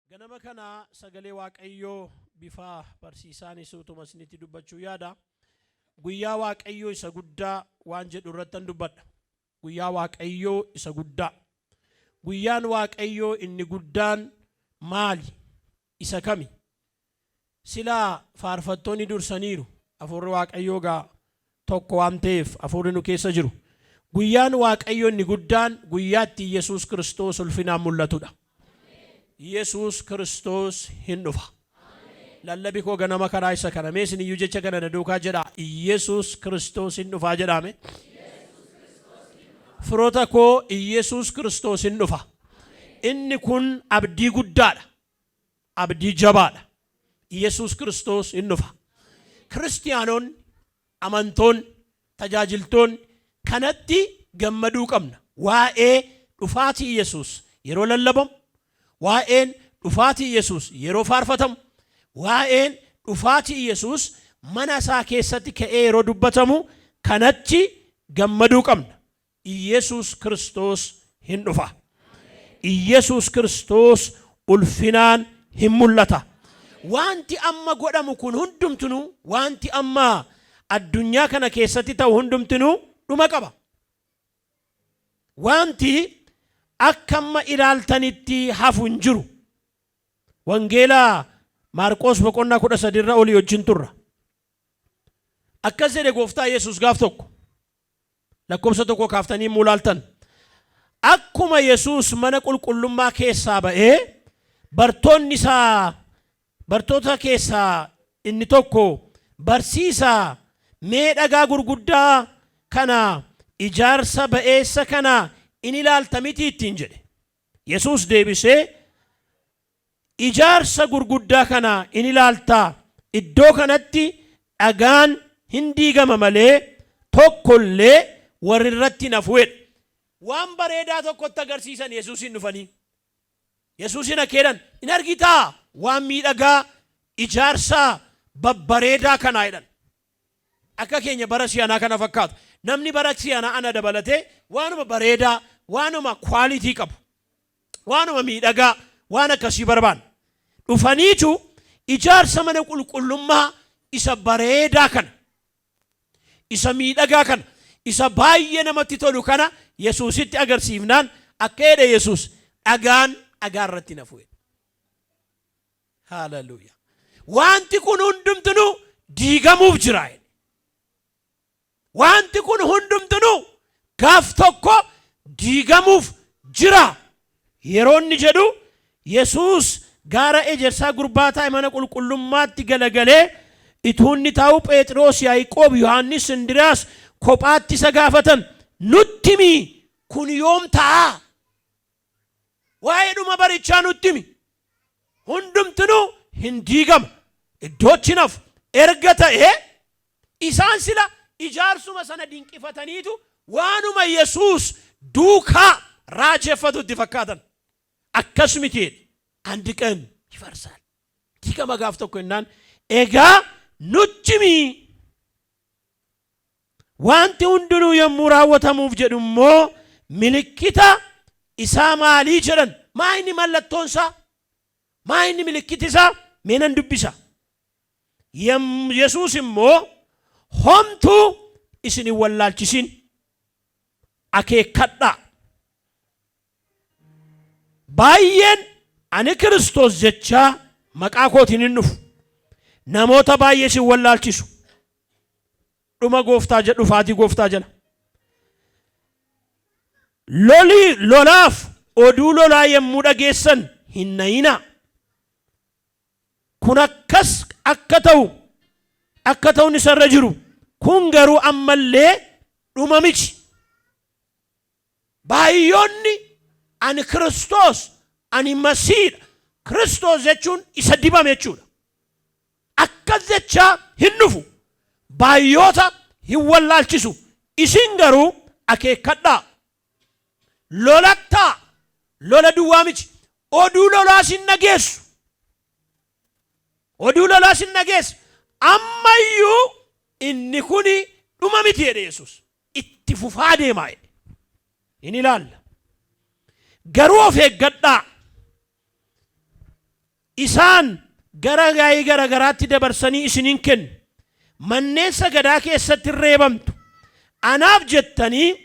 Ganama kana sagalee Waaqayyoo bifa barsiisaan isuutuma isinitti dubbachuu yaada. Guyyaa Waaqayyoo isa guddaa waan jedhu irratti dubbadha. Guyyaa Waaqayyoo isa guddaa. Guyyaan Waaqayyoo inni guddaan maali? Isa kami? Silaa faarfattoonni dursaniiru. Afuurri Waaqayyoo gaa tokko waan ta'eef afuurri nu keessa jiru. Guyyaan Waaqayyoo inni guddaan guyyaatti Yesuus Kiristoos ulfinaan mul'atudha. Yesuus Kiristoos hin dhufa. Lallabi koo ganama karaa isa kana meesin iyyuu jecha kana na duukaa jedha. Yesuus Kiristoos hin dhufaa jedhame. Firoota koo Yesuus Kiristoos hin dhufa. Inni kun abdii guddaadha. Abdii jabaadha. Yesuus Kiristoos hin dhufa. Kiristiyaanoon, amantoon, tajaajiltoon kanatti gammaduu qabna. Waa'ee dhufaatii Yesuus yeroo lallabamu, waa'een dhufaatii Yesuus yeroo faarfatamu, waa'een dhufaatii Yesuus mana isaa keessatti ka'ee yeroo dubbatamu kanatti gammaduu qabna. Yesuus Kiristoos hin dhufa. Yesuus Kiristoos ulfinaan hin mul'ata. Wanti amma godhamu kun hundumtuu, wanti amma addunyaa kana keessatti ta'u hundumtuu dhuma qaba. Wanti akka amma ilaaltanitti hafu hin jiru. Wangeela Maarqos boqonnaa 13 irra olii wajjin turra. Akkas jedhe gooftaa Yesuus gaaf tokko. Lakkoobsa tokko kaaftanii mulaaltan. Akkuma Yesuus mana qulqullummaa keessaa ba'ee bartoota keessaa inni tokko barsiisaa mee dhagaa gurguddaa kana ijaarsa ba'eessa kana in ilaalta miti ittiin jedhe. Yesuus deebisee ijaarsa gurguddaa kana in ilaalta, iddoo kanatti dhagaan hin diigama malee tokkollee warri irratti nafuudha. Waan bareedaa tokkotti agarsiisan Yesuusin dhufanii. Yesuusin akeedan in argitaa waan miidhagaa ijaarsa babbareedaa kanaa jedhan. Akka keenya bara si'anaa kana fakkaatu. Namni bara si'anaa ana dabalatee waanuma bareedaa, waanuma kwaalitii qabu, waanuma miidhagaa, waan akkasii barbaadu. Dhufaniitu ijaarsa mana qulqullummaa isa bareedaa kana, isa miidhagaa kana, isa baay'ee namatti tolu kana Yesuusitti agarsiifnaan akka jedhe Yesuus dhagaan dhagaa irratti nafu. Haaleluyyaa. Wanti kun hundumtuu diigamuuf jira. Wanti kun hundumtuu gaaf tokko diigamuuf jira. Yeroo inni jedhu Yesuus gaara ejersaa gurbaa taa'e mana qulqullummaatti galagalee ituunni taa'u Phexros, Yaaqoob, Yohannis, Indiriyaas kophaatti isa gaafatan, nutti himi kun yoom ta'a? Waa'ee dhuma barichaa nutti himi. Hundumtuu hin diigama. Iddootti nafu erga ta'e isaan sila ijaarsuma sana dinqifataniitu waanuma Yesuus duukaa raajeffatutti fakkaatan. Akkas miti andi qan ifarsal. Diigama gaaf tokko innaan egaa nutti himi. Wanti hundinuu yommuu raawwatamuuf jedhu immoo milikkita isaa maalii jedhan? Maa inni mallattoon isaa? Maa inni milikkiti isaa? Meenan dubbisa. Yesuus immoo homtuu isin hin wallaalchisin, akeekkadhaa. Baay'een ani Kiristoos jechaa maqaa kootiin hin dhufu. Namoota baay'ee isin wallaalchisu. Dhuma gooftaa jedhu dhufaatii gooftaa jala. Lolaaf oduu lolaa yemmuu dhageessan hin nayinaa. Kun akkas akka ta'uun isarra jiru. Kun garuu ammallee dhuma miti. Baay'oonni ani Kiristoos, ani Masiidha. Kiristoos jechuun isa dibame jechuudha. Akkas jechaa hin dhufu. Baay'oota hin wallaalchisu. Isin garuu akeekkadhaa. Lolattaa. Lola duwwaa miti. Oduu lolaas hin dhageessu. Oduu lolaas hin dhageessu. Ammayyuu inni kuni dhuma miti jedhe Yesuus. Itti fufaa deemaa jedhe. In ilaalla. Garuu of eeggadhaa. isaan gara gaa'ii gara garaatti dabarsanii isiniin kennu. Manneen sagadaa keessatti reebamtu. Anaaf jettanii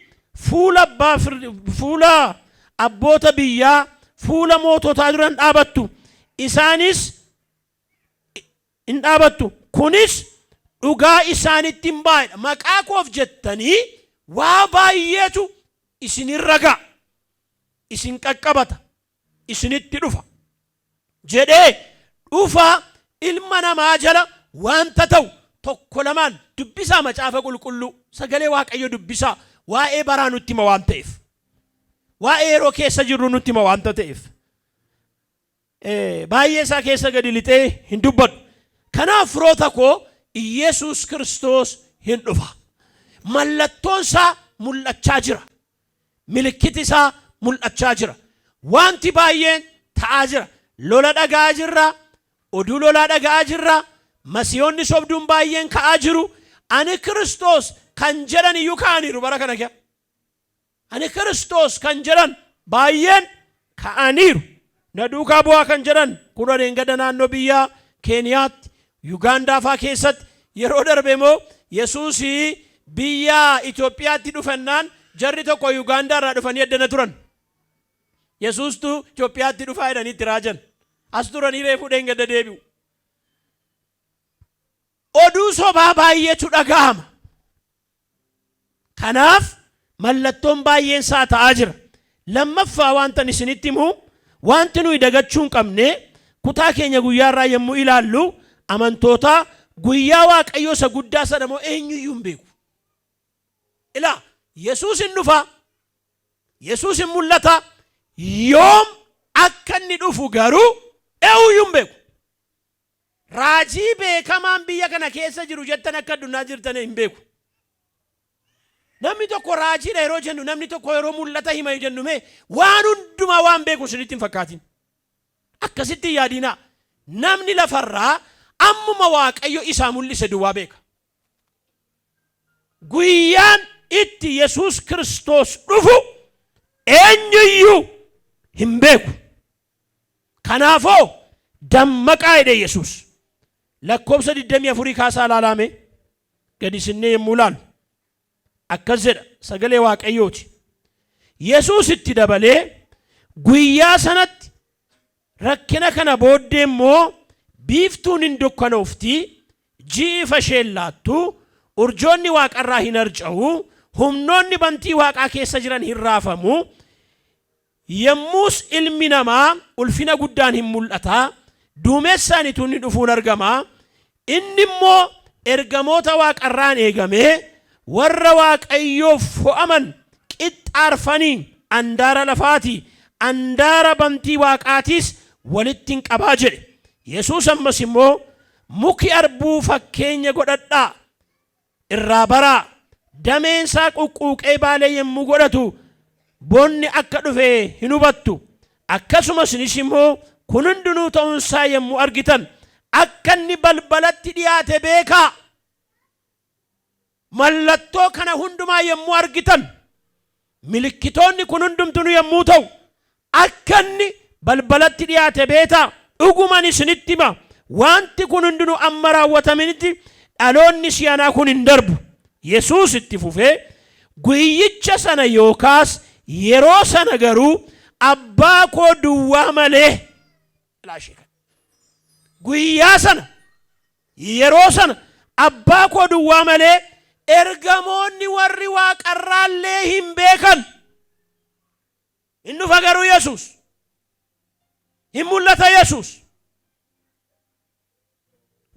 fuula abboota biyyaa, fuula moototaa duran dhaabattu. Isaanis hin dhaabattu. Kunis dhugaa isaanitti hin baay'edha. Maqaa koof jettanii waa baay'eetu isinirra ga'a. Isin qaqqabata. Isinitti dhufa. Jedhee dhufa ilma namaa jala wanta ta'u tokko lamaan dubbisaa macaafa qulqulluu, sagalee Waaqayyo dubbisaa, waa'ee baraa nutti hima waan ta'eef, waa'ee yeroo keessa jirru nutti hima waan ta'eef baay'ee isaa keessa gadi lixee hin dubbadhu. Kanaaf firoota koo Iyesuus Kiristoos hin dhufa. Mallattoon isaa mul'achaa jira. Milikkiti isaa mul'achaa jira. Wanti baay'een ta'aa jira. Lola dhagaa jirra. Oduu lolaa dhagaa jirra. Masiihonni sobduun baay'een ka'aa jiru. Ani Kiristoos kan jedhan iyyuu ka'aniiru bara kana keessa. Ani Kiristoos kan jedhan baay'een ka'aniiru. Na duukaa bu'aa kan jedhan kun adeengada naannoo biyyaa Keeniyaatti, Yugaandaa fa'aa keessatti yeroo darbe immoo Yesuusii biyya Itoophiyaatti dhufannaan jarri tokko Yugaandaa irraa dhufanii addana turan. Yesuustu Itoophiyaatti dhufaa jedhanii itti raajan. As turanii reefuu deengada deebi'u. Oduu sobaa baay'eetu dhaga'ama. Kanaaf mallattoon baay'een isaa ta'aa jira. Lammaffaa wanta isinitti himu wanti nuyi dagachuu hin qabne kutaa keenya guyyaa irraa yommuu ilaallu amantoota guyyaa Waaqayyoo isa guddaa sana moo eenyuyyuu hin beeku. Ilaa Yesuus hin dhufa. Yesuus hin mul'ata. Yoom akka inni dhufu garuu eenyuyyuu hin beeku. Raajii beekamaan biyya kana keessa jiru jettan akka addunyaa jirtan hin beeku. Namni tokko raajiidha yeroo jennu, namni tokko yeroo mul'ata hima jennu mee waan hundumaa waan beeku isinitti hin fakkaatin. Akkasitti yaadinaa. Namni lafarraa ammuma Waaqayyo isaa mul'ise duwwaa beeka. Guyyaan itti Yesuus Kiristoos dhufu eenyuyyuu hin beeku. Kanaafoo dammaqaa jedhe Yesuus. Lakkoobsa 24 kaasaa ilaalame gadi sinnee yommuu ilaalu akkas jedha sagalee Waaqayyooti. Yesuus itti dabalee guyyaa sanatti rakkina kana booddee immoo biiftuun hin dukkanoofti, ji'i ifa isheen laattu, urjoonni Waaqarraa hin harca'u, humnoonni bantii Waaqaa keessa jiran hin raafamu. Yommus ilmi namaa ulfina guddaan hin mul'ata. Duumessaan ituun dhufuun argama. Inni immoo ergamoota Waaqarraan eegamee warra Waaqayyoof fo'aman qixxaarfanii andaara lafaati, andaara bantii Waaqaatis walitti hin qabaa jedhe. Yesuus ammas immoo muki arbuu fakkeenya godhadhaa, irraa baraa, dameensaa quqquuqee baalee yommuu godhatu bonni akka dhufe hin hubattu. Akkasumas inis immoo kun hundinuu ta'uunsaa yommuu argitan akka inni balbalatti dhiyaate beekaa. Mallattoo kana hundumaa yommuu argitan, milikkitoonni kun hundumtuu yommuu ta'u akka inni balbalatti dhiyaate beekaa. Dhugumaan isinitti hima wanti kun hundinuu amma raawwataminitti dhaloonni si'anaa kun hin darbu. Yesuus itti fufee guyyicha sana yookaas yeroo sana garuu abbaa koo duwwaa malee, guyyaa sana yeroo sana abbaa koo duwwaa malee ergamoonni warri Waaqarraallee hin beekan. Hin dhufa garuu Yesuus. Hin mul'ata Yesuus.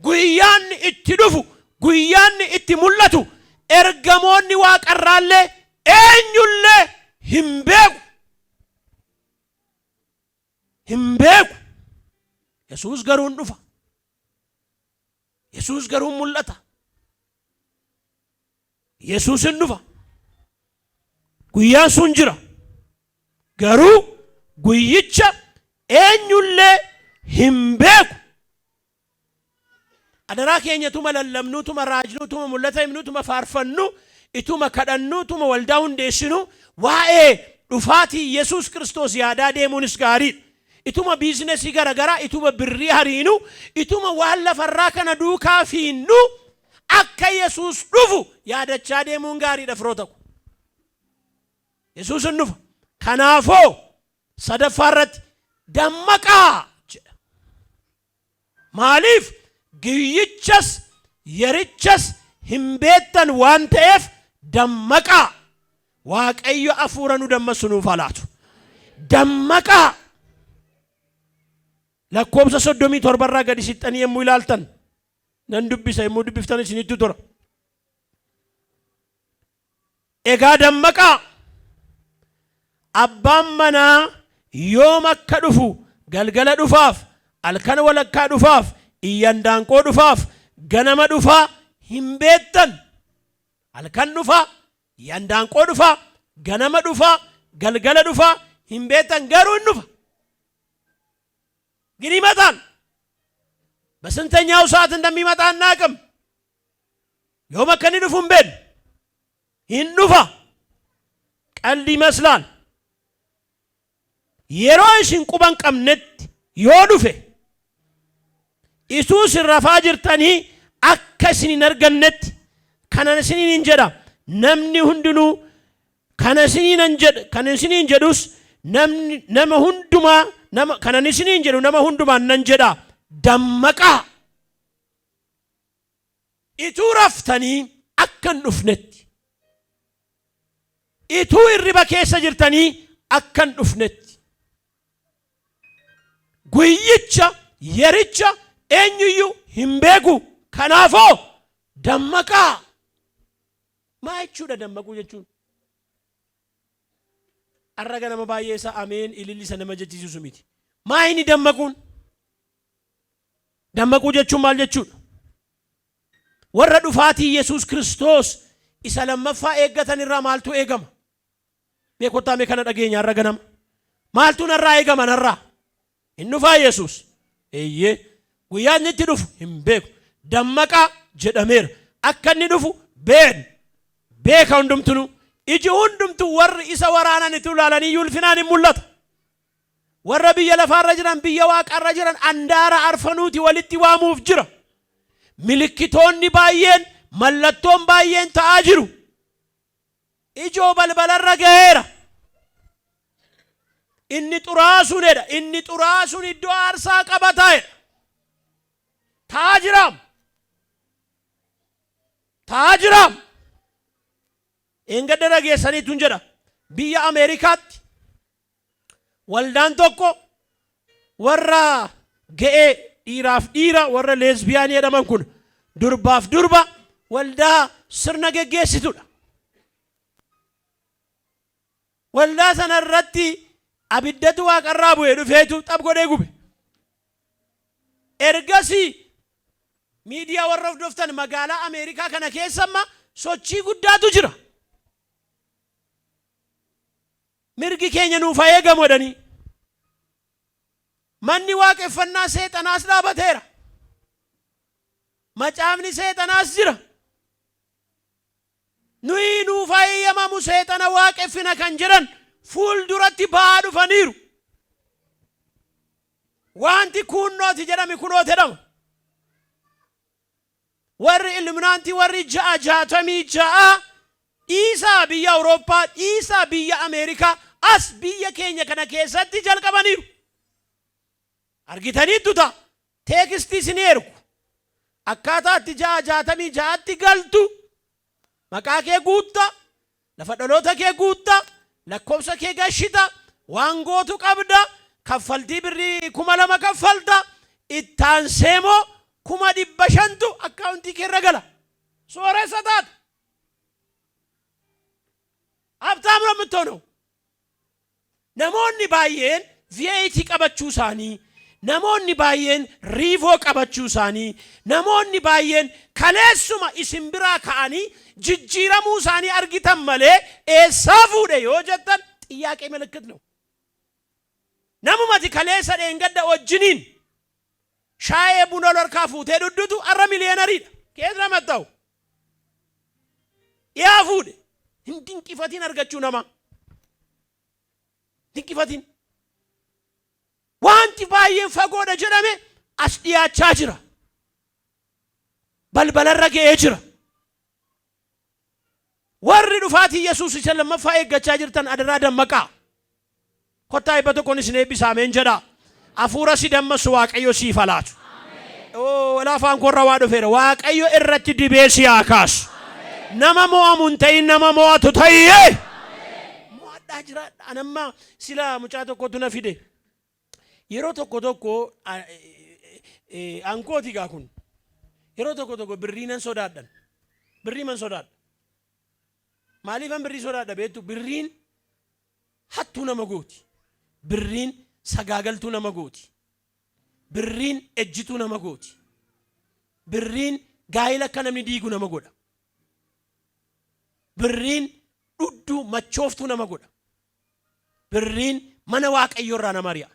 Guyyaan itti dhufu, guyyaan itti mul'atu ergamoonni Waaqarraallee eenyullee hin beeku. Hin beeku. Yesuus garuu hin dhufa. Yesuus garuu mul'ata. Yesuus hin dhufa. Guyyaan sun jira. Garuu guyyicha eenyullee hin beeku. Adaraa keenya tuma lallabnuu, tuma raajnuu, tuma mul'ata himnuu, tuma faarfannuu, ituma kadhannuu, tuma waldaa hundeessinuu waa'ee dhufaatii Yesuus Kiristoos yaadaa deemuunis gaariidha. ituma biizinasii garagaraa ituma birrii hariinu ituma waan lafarraa kana duukaa fiinnu akka Yesuus dhufu yaadachaa deemuun gaariidha firoota ko. Yesuus hin dhufa. Kanaafoo sadaffaarratti dammaqaa jedha. Maaliif guyyichas yerichas hin beektan waan ta'eef dammaqaa. Waaqayyo hafuura nu dammasu nuuf haa laatu. Dammaqaa. Lakkoobsa 37 irraa gadi sittanii yemmuu ilaaltan nan dubbisa yemmuu dubbiftan isinitti tura. Egaa dammaqaa. Abbaan manaa yoom akka dhufu galgala dhufaaf halkan walakkaa dhufaaf iyyandaanqoo dhufaaf ganama dhufaa hin beektan. Halkan dhufaa iyyandaanqoo dhufaa ganama dhufaa galgala dhufaa hin beektan garuu hin dhufa. ግን ይመጣል። በስንተኛው ሰዓት እንደሚመጣ አናውቅም። የሆነ ከኒ ዱፉን ቤን ይንዱፋ ቀልድ ይመስላል። የሮሽን ቁበን ቀምነት ይወዱፌ ኢየሱስ ረፋ ጅርተኒ አከስኒ ነርገነት ከነስኒ እንጀዳ ነምኒ ሁንድኑ ከነስኒ እንጀዱስ ነመ ሁንዱማ ከነስኒ እንጀዱ ነመ ሁንዱማ ነንጀዳ ደመቃ ኢቱ ረፍተኒ አከን ዱፍነት ኢቱ ይርባ ከሰ ጅርተኒ አከን ዱፍነት ጉይቻ የርቻ ኤኝዩ ሂምቤጉ ከናፎ ደመቃ ማይቹ ደመቁ ጀቹን አረገ ነመ ባየሳ አሜን ኢሊሊ ሰነመጀቺሱ ሱሚቲ ማይኒ ደመቁን ደመቁ ጀቹን ማል ጀቹን ወረ ዱፋቲ ኢየሱስ ክርስቶስ ኢሰለመፋ ኤገተን ራ ማልቱ ኤገማ ቤኮታ ሜከነ ደገኛ አረገነም ማልቱ ነራ ኤገማ ነራ ኢኑፋ ኢየሱስ ኤየ ጉያን ንትዱፍ ሂምቤኩ ደመቃ ጀደሜር አከኒ ዱፉ ቤን ቤካ ሁንዱምቱኑ ኢጂ ሁንዱምቱ ወር ኢሰ ወራናን ትውላላኒ ዩልፊናን ሙላት ወረ ብየ ለፋረ ጅራን ብየ ዋቀረ ጅራን አንዳራ አርፈኑቲ ወልቲ ዋሙፍ ጅራ ምልክቶኒ ባየን መለቶን ባየን ተአጅሩ ኢጆ በልበለረ ገሄራ ኢኒ ጡራሱን ሄዳ ኢኒ ጡራሱን ኢዶ አርሳ ቀበታዬ ታጅራም እንገደረ ጌሰኒቱን ጀዳ ቢያ አሜሪካት ወልዳን ቶኮ ወራ ገኤ ዲራፍ ዲራ ወረ ሌዝቢያን የደመንኩን ዱርባፍ ዱርባ ወልዳ ስርነ ገጌሲቱዳ ወልዳ ሰነረቲ አብደቱ ዋቀራቡ የዱፌቱ ጠብጎዴ ጉቤ ኤርገሲ ሚዲያ ወረፍ ዶፍተን መጋላ አሜሪካ ከነ ኬሰማ ሶቺ ጉዳቱ ጅራ ምርጊ ኬኛ ኑፋዬ ገሞደኒ ማኒ ዋቀፈና ሰይጣናስ ዳበቴራ መጫምኒ ሰይጣናስ ጅራ ኑይ ኑፋዬ የማሙ ሰይጣና ዋቀፍና ከንጀረን ፉል ዱረቲ ባዱ ፈኒሩ ዋንቲ ኩኖት ጀራሚ ኩኖት ደም ወር ኢልምናንቲ ወር ጃጃተሚ ጃ ኢሳ ቢያ አውሮፓ ኢሳ ቢያ አሜሪካ አስ ቢያ ኬኛ ከነ ኬሰቲ ጀልቀበኒሩ አርጊተኒ ዱታ ቴክስቲ ሲኔርኩ አካታቲ ጃጃተሚ ጃቲ ገልቱ መቃኬ ጉታ ለፈደሎተ ኬ ጉታ ለኮብሰ ኬ ገሽታ ዋንጎቱ ቀብዳ ከፈልቲ ብሪ ኩመለማ ከፈልታ ኢታንሴሞ ኩማ ዲበሸንቱ አካውንቲ ከረገላ ሶሬ ሰታት አብታም ነው የምትሆነው። ነሞኒ ባየን ቪኤቲ ቀበቹ ሳኒ ነሞኒ ባየን ሪቮ ቀበቹ ሳኒ ነሞኒ ባየን ከሌሱማ ኢስምብራ ካኒ ጅጅረሙ ሳኒ አርጊተን መሌ ኤሳፉደ የወጀተን ጥያቄ ምልክት ነው። ነሙማቲ ከሌሰ ደንገደ ወጅኒን ሻዬ ቡኖ ለርካፉ ተዱዱቱ አረ ሚሊዮነሪ ከየት ነው መጣው ያፉደ ድንቂፈቲን አርገቹ ነማ ድንቂፈቲን wanti baay'een fagoodha jedhame as dhiyaachaa jira. Balbalarra ga'ee jira. warri dhufaatii Yesuus isa lammaffaa eeggachaa jirtan adaraa dammaqaa. Kottaa ibba tokkoon isin eebbisa ameen jedhaa. Hafuura si dammasu Waaqayyo siif haa laatu. Laafaan korra waa dhufeera. Waaqayyo irratti dibee si haa kaasu. Nama mo'amu hin ta'in nama mo'atu ta'ee. Mo'adhaa jira. Anamma sila mucaa tokkotu na fide. Yeroo tokko ankooti gaa kun. Yeroo tokko birrii nan sodaadhan. Birrii man sodaadha. Maaliifan birrii sodaadha beektu? Birriin hattuu nama gooti. Birriin sagaagaltuu nama gooti. Birriin ejjituu nama gooti. Birriin gaa'ila akka namni diigu nama godha. Birriin dhudduu machooftuu nama godha. Birriin mana Waaqayyoo irraa nama ari'a.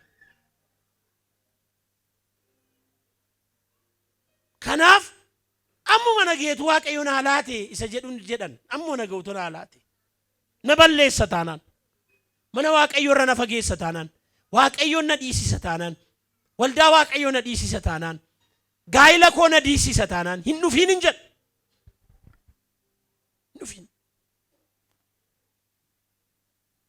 Kanaaf ammuma nageetu Waaqayyo na laate isa jedhan ammuma nagautu na laate. Na balleessa taanaan. Mana Waaqayyo irra na fageessa taanaan. Waaqayyo na dhiisisa taanaan. Waldaa Waaqayyo na dhiisisa taanaan. Gaa'ila koo na dhiisisa taanaan. Hin dhufiin hin jedhu. Hin dhufiin.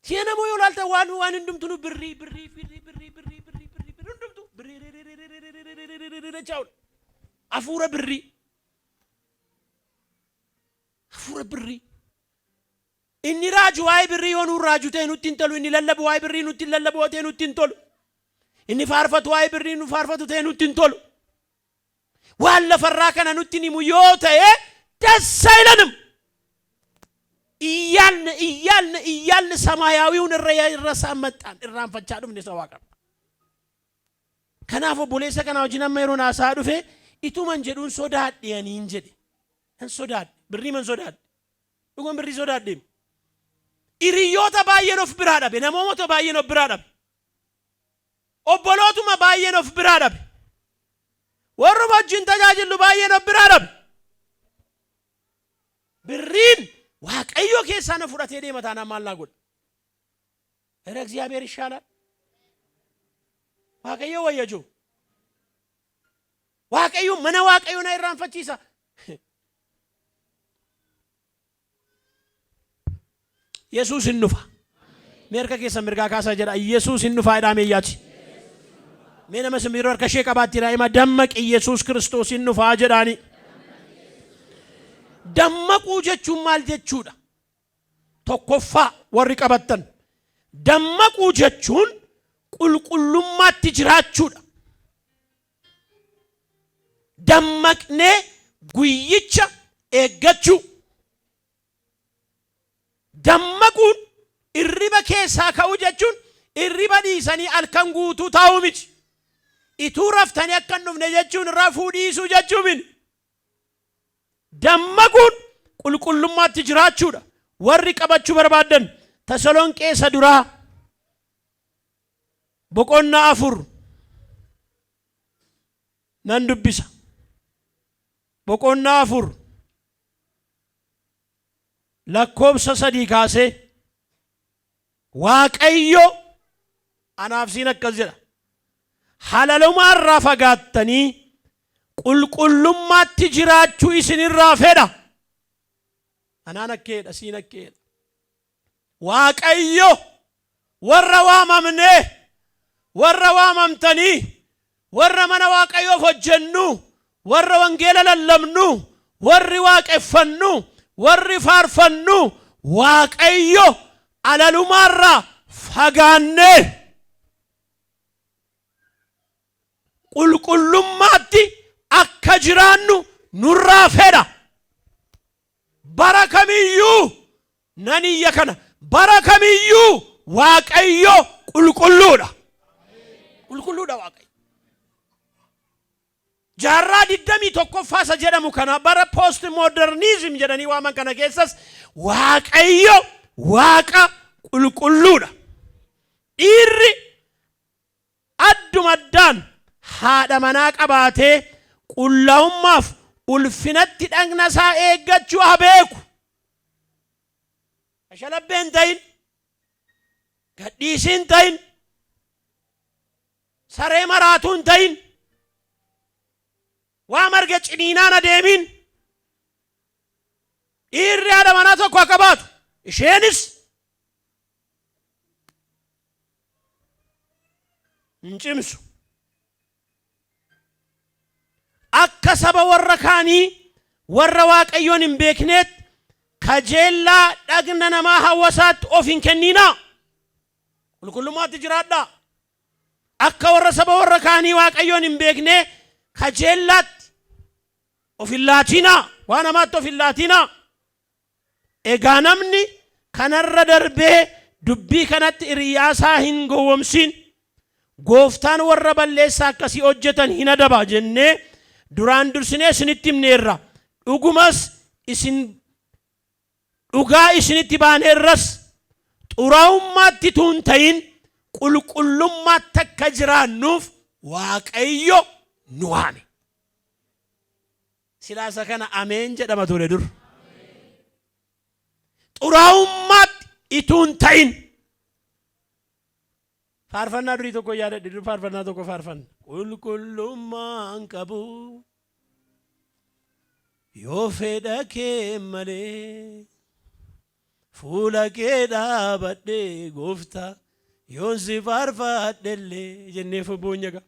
Siena moo yoo laalta waan hundumtuu birrii hundumtuu birrii chaa'u. Hafuura birrii. Hafuura birrii. Inni raaju waa'ee birrii yoo nuun raaju ta'e nutti hin tolu. Inni lallabu waa'ee birrii nutti hin lallabu ta'e nutti hin tolu. Inni faarfatu waa'ee birrii nu faarfatu ta'e nutti hin tolu. Waan lafarraa kana nutti himu yoo ta'e dessa ilanim. Iyyaanni samaayawiin irra saammattaan irraanfachaa dhufne isa Waaqa. Kanaaf obboleessa kana wajjin amma yeroo naasaa dhufe ituman jedhuun sodaadheeniin jedhe. Hin sodaadhe. Birrii man sodaadhe. Dhugumaan birrii sodaadhe. Hiriyoota baay'een of biraa dhabe. Namoota baay'een of biraa dhabe. Obbolootuma baay'een of biraa dhabe. Warruma wajjin tajaajilu baay'een of biraa dhabe. Birriin Waaqayyo keessaa na fudhatee deema taanaan maal naa godha? Era እግዚአብሔር ይሻላል። Waaqayyo wayyajoo. Waaqayyo mana Waaqayyo na irraanfachiisa. Yesuus hin dhufa. Meerka keessa mirgaa kaasaa jedha. Yesuus hin dhufa jedhamee yaachi. Mee nama simbiroo harka ishee qabaatti daa'ima dammaqi Yesuus Kiristoos hin dhufa jedhaani. Dammaquu jechuun maal jechuudha? Tokkoffaa warri qabattan. Dammaquu jechuun qulqullummaatti jiraachuudha. Dammaqnee guyyicha eeggachuu. Dammaquun irriba keessaa ka'uu jechuun irriba dhiisanii halkan guutuu taa'uu miti. Ituu raftanii akka hin dhufne jechuun rafuu dhiisuu jechuu miti. Dammaquun qulqullummaatti jiraachuudha. Warri qabachuu barbaadan Tasalonqee duraa boqonnaa 4 nan dubbisa. Boqonnaa 4 lakkoobsa 3 kaasee Waaqayyo anaaf siin akkas jedha. Halalumaa irraa fagaattanii qulqullummaatti jiraachuu isinirraa fedha. Anaan akkeedha siin akkeedha. Waaqayyo warra waamamnee warra waamamtanii warra mana Waaqayyoof hojjennu warra wangeela lallabnu warri waaqeffannu warri faarfannu Waaqayyo halalumaa irraa fagaannee qulqullummaatti akka jiraannu nurraa fedha. Bara kamiyyuu nan iyya kana bara kamiyyuu Waaqayyo qulqulluudha. Qulqulluudha Waaqayyo. Jaarraa 21ffaa jedhamu kana bara post modernizim jedhanii waaman kana keessas Waaqayyo Waaqa qulqulluudha. Dhiirri addumaddaan haadha manaa qabaatee qullaa'ummaaf ulfinatti dhagna isaa eeggachuu haa beeku. Ashalabbeen ta'in gadhiisiin ta'in saree maraatuun ta'in waa marga ciniinaan adeemin dhiirri haadha manaa tokko akka baatu isheenis hin cimsu akka saba warra kaanii warra waaqayyoon hin beekneet kajeellaa dhagna namaa hawwasaatti of hin kenninaa qulqullummaatti jiraadhaa akka warra saba warra kaanii waaqayyoon hin beekne kajeellaatti of hin laatinaa waan namaatti of hin laatinaa egaa namni kanarra darbee dubbii kanatti hiriyaasaa hin gowwomsin gooftaan warra balleessaa akkasii hojjetan hin adaba jennee duraan dursinee isinitti himneerra dhugumas isin dhugaa isinitti baaneerras xuraa'ummaatti tuun ta'in qulqullummaatti akka jiraannuuf waaqayyo nu waame silaasa kana ameen jedhama ture dur xuraa'ummaatti ituun ta'in faarfannaa durii tokko yaadadhe dur faarfannaa tokko faarfanna qulqullummaan qabu yoo fedha kee malee fuula kee dhaabadhee gooftaa yoon si faarfadhellee jenneef boonyaga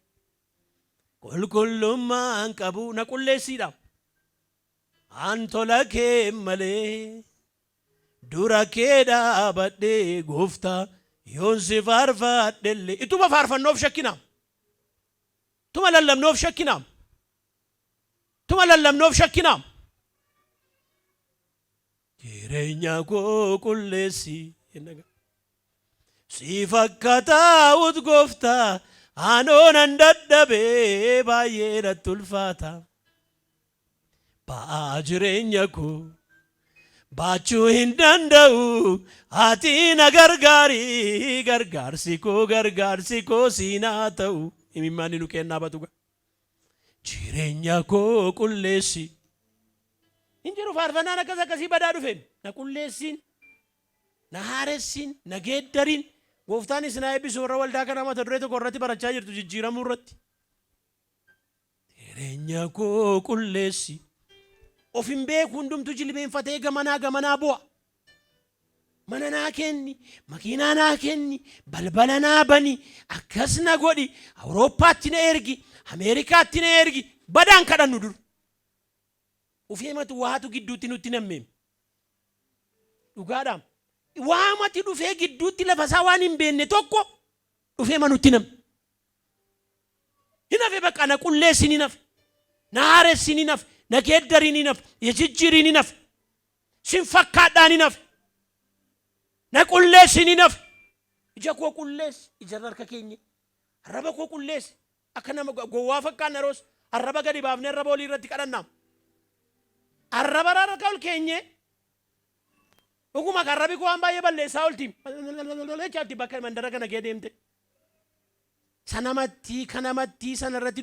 qulqullummaan qabu na qulleessiidha an tola kee malee dura kee dhaabadhee gooftaa yoon si faarfadhellee ituma faarfannoof shakkinaam tuma lallabnoof shakkinaam tuma lallabnoof shakkinaam jireenya koo qulleessi si fakkaataa'ut gooftaa aanoonan dadhabee baay'ee natti ulfaata ba'aa jireenya koo baachuu hin danda'u ati na gargaarsi koo siinaa ta'u imimmaanni nu kennaa batuga jireenya koo qulleessi hin jiru faarfannaan akkasii badaa dhufeen na qulleessin na haaressin na geeddarin gooftaan isin haa eebbisu warra waldaa kana mata duree tokko irratti barachaa jirtu jijjiiramuu irratti jireenya koo qulleessi of hin beeku hundumtu jilbeenfatee gamanaa bu'a mana naa kenni makiinaa naa kenni balbala naa bani akkas na godhi awurooppaatti na ergi ameerikaatti na ergi badaan kadhannu dur ufeematu waatu gidduutti nutti nammeem dhugaadhaam waamati dhufee gidduutti lafasaa waan hin beenne tokko dhufeema nutti nam hinafe bakka na qulleessin hinafe na haaressin hinafe na geeddarin hinafe yejijjirin hinafe sin fakkaadhaan hinafe na qulleessin hinafe ija koo qulleessi ijarra harka keenye arraba koo qulleessi akka nama gowwaa fakkaan aroos arraba gadi baafne arraba olii irratti kadhannaam arraba harka ol keenye dhuguma arrabi koo waan baay'ee balleessaa oltiin lechaatti bakka mandara kana kee deemte kanamatti sanarratti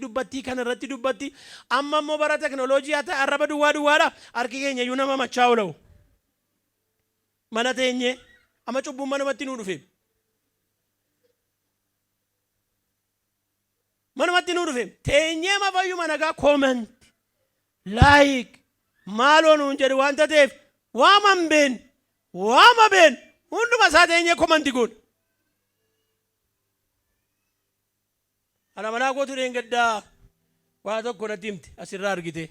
dubbatti amma immoo bara teknooloojii haa ta'e arraba duwwaadha harki keenya iyyuu nama machaa oola'u mana teenye amma cubbuun manumatti nuu dhufeem teenyee mafayyuma nagaa koomanti laayik maaloo nuun jedhu wanta ta'eef waama been hunduma isaa teenyee koomanti goon ana manaa gootu dheengaddaa waa tokko natti himte asirraa argite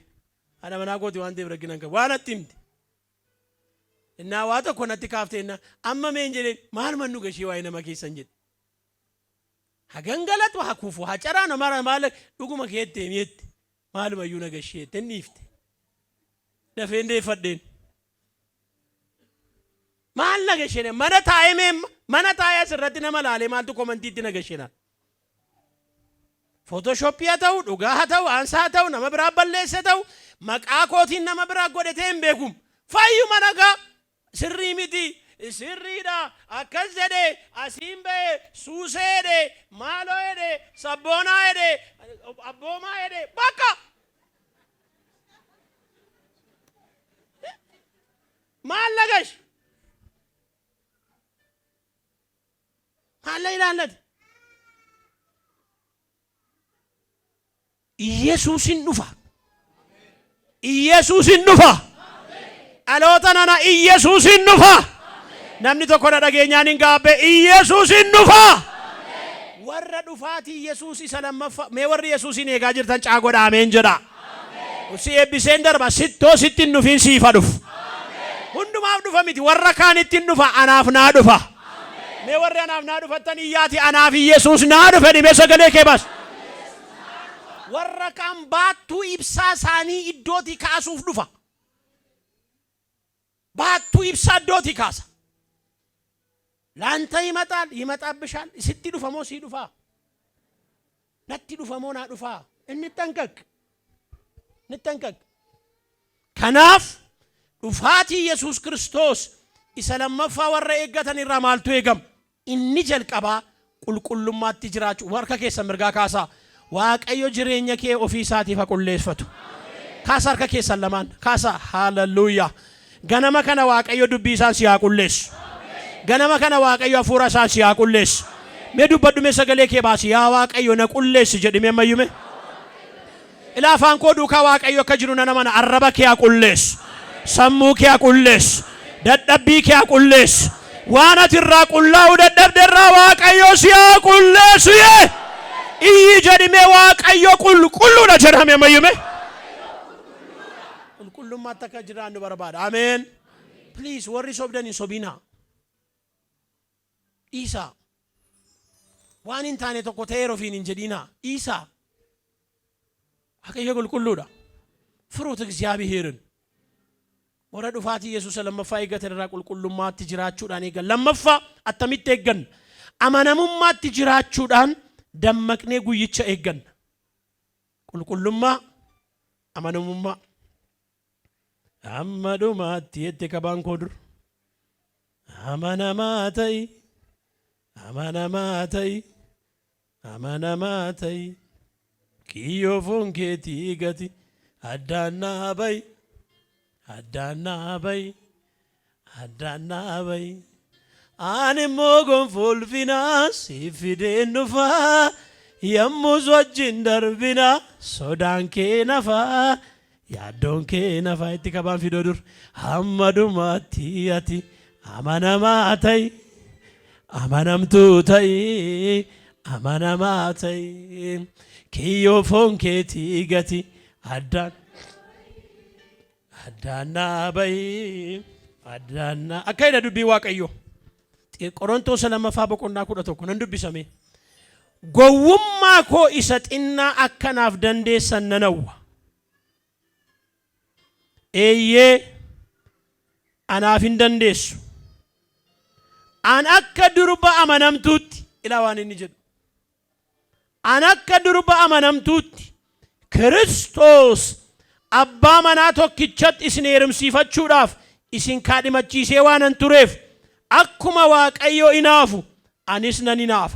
ana manaa gooti waan ta'eef ragginan qabu waa natti himte innaa waa tokko natti kaafte innaa amma meen jedheen maal mannu gashee waa'ee nama keessan jedhe hagangalatu hakuufu hacaraana mara maal dhuguma keettee mi'etti maalumayyuu na gashee tenniifte dafeen deeffadheen maal na gashee mana taa'ee asirratti nama laalee maaltu komantiitti na gashee Photoshop yaa ta'u dhugaa haa ta'u aansaa haa ta'u nama biraa balleessa ta'u maqaa kootiin nama biraa godhatee hin beekum fayyuma nagaa sirrii miti sirriidha akkas jedhe asiin ba'e suusee jedhe maaloo jedhe sabboonaa jedhe abboomaa jedhe bakka maal nagash maal ilaallate Yesuusin dhufa. Yesuusin dhufa. Dhaloota nana Yesuusin dhufa. Namni tokko dhageenyaan hin gaabbe Yesuusin dhufa. Warra dhufaati Yesuus isa lammaffaa mee warri Yesuusin eegaa jirtan caagodha ameen jedha. Si eebbiseen darba sittoo sittin dhufin siifa dhufu. Hundumaaf dhufa miti warra kaanittin dhufa anaaf naa dhufa. Mee warri anaaf naa dhufattan iyyaati anaaf Yesuus naa dhufe dhibee sagalee kee bas. Warra kaan baattuu ibsaa isaanii iddootii kaasuuf dhufa. Baattuu ibsaa iddootii kaasa. Laanta ይመጣብሻል ሲቲ ዱፈሞ ሲዱፋ ነቲ ዱፈሞ ና ዱፋ እንጠንቀቅ ከናፍ ዱፋቲ ኢየሱስ ክርስቶስ ኢሰለመፋ ወረ ኤገተን ይራማልቱ ኤገም ኢኒ ጀልቀባ ቁልቁልማት ጅራቹ ወርከ ከሰ ምርጋ ካሳ ዋቀዮ ጅሬኛ ከ ኦፊሳቲ ፈቁሌፈቱ ካሳ አርከ ከሰ ለማን ካሳ ሃሌሉያ ገነመ ከነ ዋቀዮ ዱቢሳን ሲያቁሌስ ganama kana waaqayyo afuura isaa si haa qulleessu. Mee dubbadhume sagalee kee baasi yaa waaqayyo na qulleessi jedhime mayyume. Ilaa afaan koo duukaa waaqayyo akka jiru nana mana arraba kee haa qulleessu. Sammuu kee haa qulleessu. Dadhabbii kee haa qulleessu. Waan ati irraa qullaa'u dadhabderraa waaqayyo si haa qulleessu yee. Iyyi jedhime waaqayyo qulqulluudha jedhame mayyume. Qulqullummaatti akka jiraannu barbaada. Ameen. Please warri sobdan hin sobinaa. Isa waan hin taane tokko ta'ee rofiin hin jedhina. Isa waaqayyo qulqulluudha. Firoota እግዚአብሔርን ወረ ዱፋቲ ኢየሱስ ለመፋ ይገተራ ቁልቁልማት ጅራቹዳን ይገ ለመፋ አተሚት ይገን አማናሙማት ጅራቹዳን ደመቅኔ ጉይቸ ይገን ቁልቁልማ አማናሙማ አማዱማት የተከባንኮድር አማናማታይ አማናማታይ ኪዮፎን ኬቲ ገቲ አዳና በይ አንሞ ጎንፎልፊና ሲፊዴን ዱፋ የሙዝ ወጅን ደርቢና ሶዳንኬ ነፋ ያዶንኬ ነፋ እቲ ከባን ፊዶ ዱር ሐመዱማቲ አቲ አማናማታይ አማናማታይ ኪዮፎን ኬቲ ገቲ አዳና በይ አዳና አካይዳ ዱቢ ዋቀዮ ቆሮንቶስ ለመፋ በቆና ኩደቶ ኮን ዱቢ ሰሜ ጎውማ ኮ ኢሰጥና አከናፍ ደንዴ ሰነነው ኤዬ አናፊን ደንዴሱ አናከ ድሩባ አማናምቱት ኢላዋን እንጀድ አናከ ድሩባ አማናምቱት ክርስቶስ አባ መና ቶኪቸት ኢስኔርም ሲፈቹዳፍ ኢሲን ካዲመቺሴ ዋነን ቱሬፍ አኩማ ዋቀዮ ኢናፉ አኒስ ነን ኢናፋ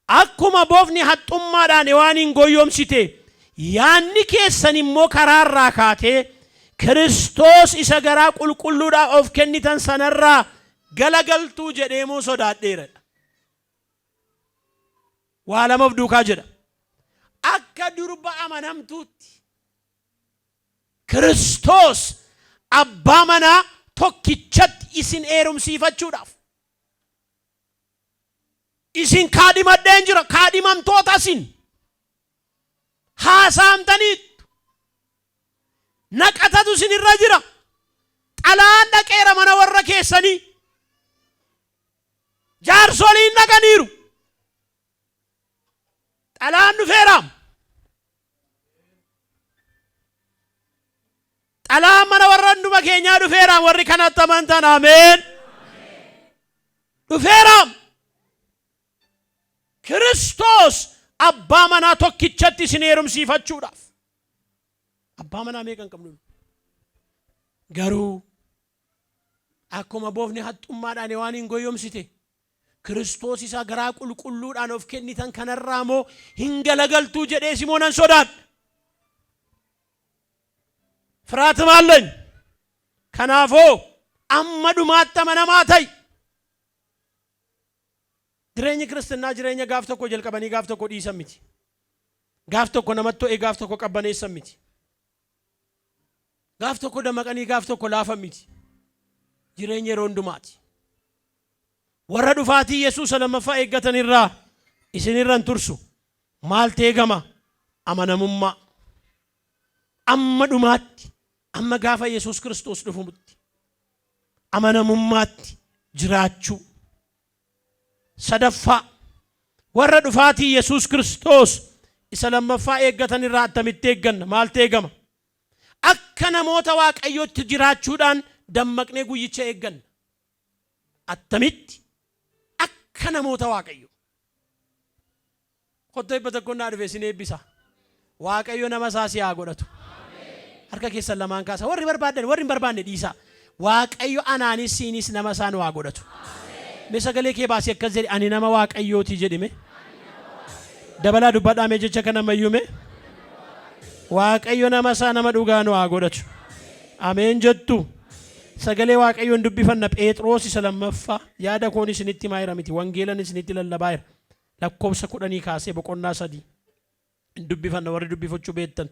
አኩማ ቦፍኒ ሐጡማዳን ዋኒን ጎዮም ሲቴ ያኒ ኬሰን ሞ ከራራ ካቴ ክርስቶስ ኢሰገራ ቁልቁሉዳ ኦፍ ከኒተን ሰነራ ገለገልቱ ጀዴሙ ሶዳዴረ ዋላ መብዱካ ጀዳ አከ ዱርባ አማናምቱት ክርስቶስ አባ መና ቶኪቸት ኢሲን ኤሩም ሲፈቹዳፍ ኢሲን ካዲመደን ጅራ ካዲመምቶታሲን ሃሳምተኒት ነቀተቱ ሲንራ ጅራ ጠላን ደቀረ መና ወረ ኬሰኒ ጃርሶሊ ነገኒሩ ጠላን ፌራም ጠላን መና ወረንዱ መኬኛ ዱፌራም ወሪ ከናተመንተን አሜን ዱፌራም ክርስቶስ አባ መና ቶኪቸት ሲኔሩም ሲፈቹዳፍ አባ መና ሜቀን ቀምሉ ገሩ አኮማ ቦፍኒ ሐጡማዳን ዋኒን ጎዮም ሲቴ ክርስቶስ ኢሳ ገራ ቁልቁሉዳን ኦፍ ከኒተን ከነራሞ hingalgaltu ጀዴ ሲሞነን ሶዳን ፍራትም አለኝ ከናፎ አመዱ ማተመነማታይ ድሬኝ ክርስትና ጅሬኛ ጋፍተኮ ጀልቀበኒ ጋፍተኮ ዲሰምቲ gaaf tokko namatti to'e gaaf tokko qabbaneessa miti. Gaaf tokko dammaqanii gaaf tokko laafa miti. Jireenya yeroo hundumaati. Warra dhufaatii Yesuus lammaffaa eeggatan irraa isinirran tursu maal ta'e gama amanamummaa. Amma dhumaatti amma gaafa Yesuus Kiristoos dhufumutti amanamummaatti jiraachuu. Sadaffaa warra dhufaatii Yesuus Kiristoos isa lammaffaa eeggatan irraa attamitti eegganna maal ta'e gama akka namoota Waaqayyootti jiraachuudhaan dammaqnee guyyicha eegganna. Attamitti akka namoota Waaqayyo. Qottoo ibba tokko naa dhufe isin eebbisa. Waaqayyo nama isaa si haa godhatu. Harka keessan lamaan kaasa. Warri barbaadan warri hin barbaanne dhiisaa. Waaqayyo anaanis siinis nama isaa nu haa godhatu. Mee sagalee kee baasii akkas jedhi ani nama Waaqayyooti jedhime. Dabalaa dubbadhaa mee jecha kana mayyume. Waaqayyo nama isaa nama dhugaa nu haa godhatu. Ameen jettu. Sagalee Waaqayyoon dubbifanna Phexros isa lammaffaa yaada koon isinitti maayira miti wangeelan isinitti lallabaayira. Lakkoobsa 10 kaasee boqonnaa 3 dubbifanna warri dubbifachuu beektan.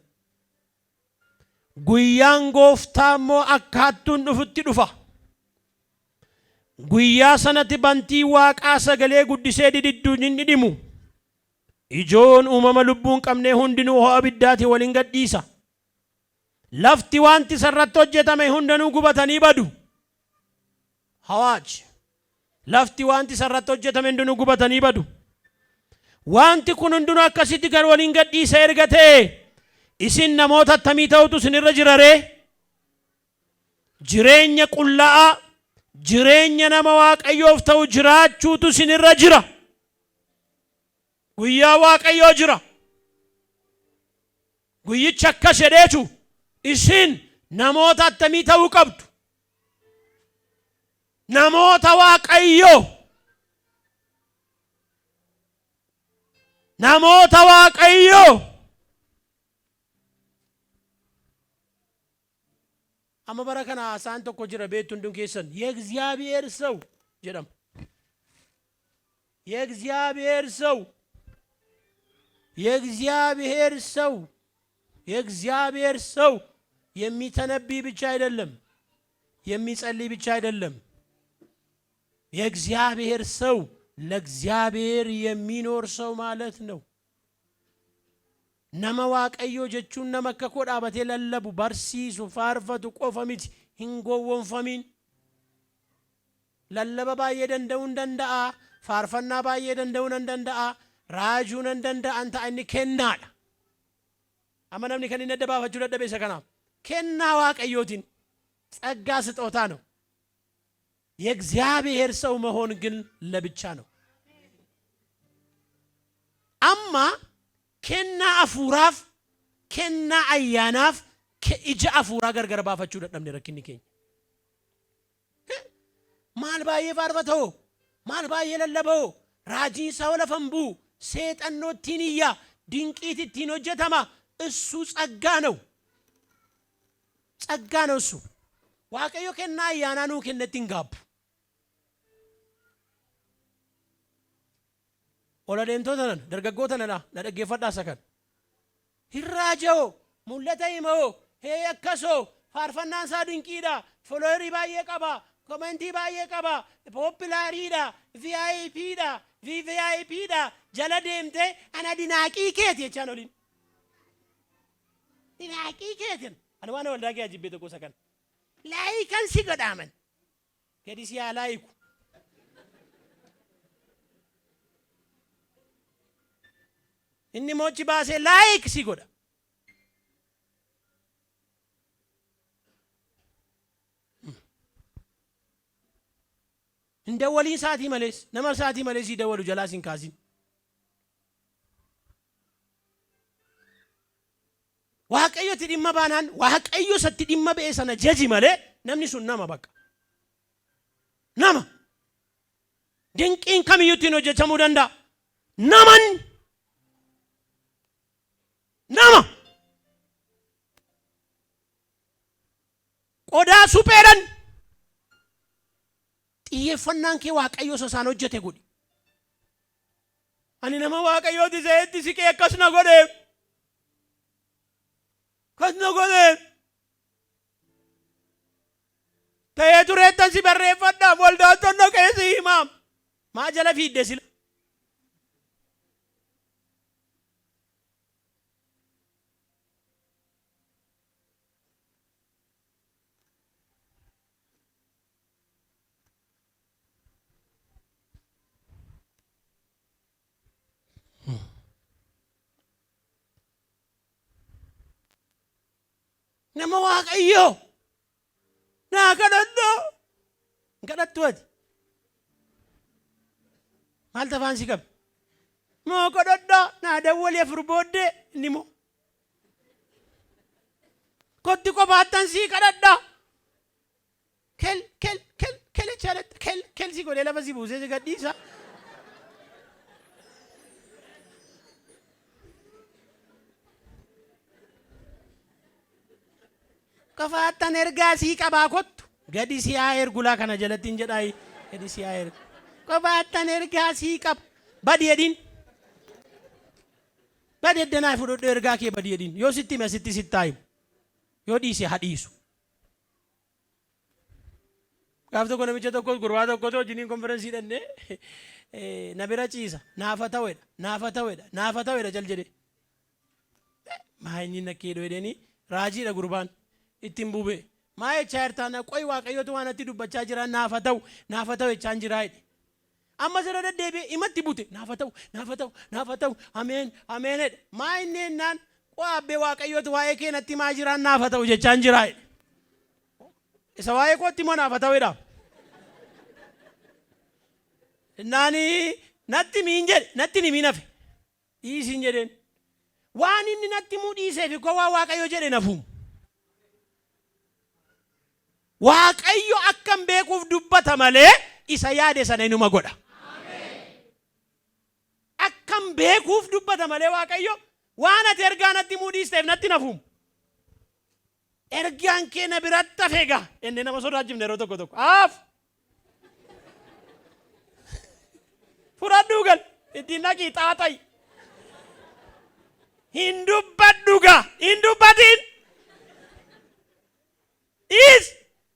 Guyyaan Gooftaa immoo akka hattuun dhufutti dhufa. Guyyaa sanatti bantii Waaqaa sagalee guddisee dididduun hin dhidhimu. Ijoon uumama lubbuun qabnee hundinuu ho'a abiddaati waliin gadhiisa. Lafti wanti sarratti hojjetame hundanuu gubatanii badu. Hawaaj. Lafti wanti sarratti hojjetame hundinuu gubatanii badu. Wanti kun hundinuu akkasitti gar waliin gadhiisa erga ta'e isin namoota attamii ta'utu isinirra jiraree? Jireenya qulla'aa jireenya nama Waaqayyoof ta'u jiraachuutu isinirra jira. Guyyaa Waaqayyoo jira. Guyyicha akkas jedheetu isin namoota attamii ta'uu qabdu. Namoota Waaqayyoo. Namoota Waaqayyoo. Amma bara kana haasaan tokko jira beektu hundum keessan የእግዚአብሔር ሰው jedhama. የእግዚአብሔር ሰው የእግዚአብሔር ሰው የእግዚአብሔር ሰው የሚተነብይ ብቻ አይደለም የሚጸልይ ብቻ አይደለም የእግዚአብሔር ሰው ለእግዚአብሔር የሚኖር ሰው ማለት ነው። Nama Waaqayyoo jechuun nama akka koo dhaabatee lallabu barsiisu faarfatu qofa miti hin gowwoomfamin. Lallaba baay'ee danda'uu hin danda'a. Faarfannaa baay'ee danda'uu hin danda'a. Raajuu hin danda'an ta'a inni kennaadha. Amma namni kan inni adda baafachuu dadhabe isa kanaaf kennaa Waaqayyootiin ጸጋ ስጦታ ነው። የእግዚአብሔር ሰው መሆን ግን ለብቻ ነው። አማ kenna afuuraaf kenna ayyaanaaf ija afuuraa gargar baafachuu dadhabne rakkinni keenya. Maal baay'ee faarfatoo maal baay'ee lallaboo raajii isaa lafan buu seexannoottiin iyyaa dinqiitittiin hojjetama እሱ ጸጋ ነው። ጸጋ ነው እሱ Waaqayyo kenna ayyaanaa nuu kennettiin gaabbu. Ola deemtoota nan dargaggoota na dhaggeeffadhaa isa kan hirraajoo mul'ata himoo hee akkasoo faarfannaan isaa dinqiidha foloorii baay'ee qaba komentii baay'ee qaba poppilaariidha VIPdha VVIPdha jala deemte ana dinaaqii keeti jechaan oliin dinaaqii keetin ani waan waldaa kee ajibbee tokko isa kan laayikan si godhaaman gadi si haa laayiku. Inni mochi baasee laayik si godha. Hin dawwaliin saatii malees nama saatii malees si dawwalu jalaa sin kaasin. Waaqayyotti dhimma baanaan Waaqayyo satti dhimma ba'e sana jaji malee namni sun nama bakka. Nama. Dinqiin kamiyyuutiin hojjetamuu danda'a. Naman. Nama qodaa supheedhan xiyyeeffannaan kee Waaqayyo sosaan hojjete godhi. Ani nama Waaqayyooti seetti siqee akkas na godhe akkas na godhe ta'ee tureettan si barreeffadhaaf waldaattan dhaqee si himaam maa jala fiidde sila nama Waaqayyo naa kadhadhu kadhattu ati maal tafaan si qabe moo kadhadhaa naa dawwalee afur booddee inni moo kotti kophaattan sii kadhadhaa kel chaalatti kel si godhee lafa si buusee si gadhiisa kafaattan ergaa sii qabaa kottu gadi si haa ergulaa kana jalattiin jedhaa gadi si haa ergu kafaattan ergaa sii qaba badi edin badi eddanaa fudhodhu ergaa kee badi edin yoo sitti hime sitti sittaayimu yoo dhiise hadhiisu gaaf tokko namicha tokko gurbaa tokkotu wajjiniin konferensii dhannee na bira ciisa naafa ta'edha jal jedhe maa inni nakkee dhoedhanii raajiidha gurbaan ittiin bube maa jechaa jirtaana qoy Waaqayyotu waan atti dubbachaa jira naafa ta'u jechaan jiraa jedhe amma sirra deddeebi'e imatti bute naafa ta'u ameen jedhe maa inni ennaan qo'aabbee Waaqayyotu waa'ee keenatti maa jiraan naafa ta'u jechaan jiraa jedhe isa waa'ee kootti moo naafa ta'u jedha naani natti miin jedhe natti ni miin hafe dhiisiin jedheen waan inni natti muu dhiiseefi kowaa Waaqayyo jedhe nafuum Waaqayyo akkam beekuuf dubbata malee isa yaade sana inuma godha akkam beekuuf dubbata malee Waaqayyo waan ati ergaa natti muu dhiisteef natti nafuum ergaan kee na biratti hafeega inni nama sodaachifne yeroo tokko aaf fudhadhuu gal ittiin naqii xaaxayi hin dubbatiin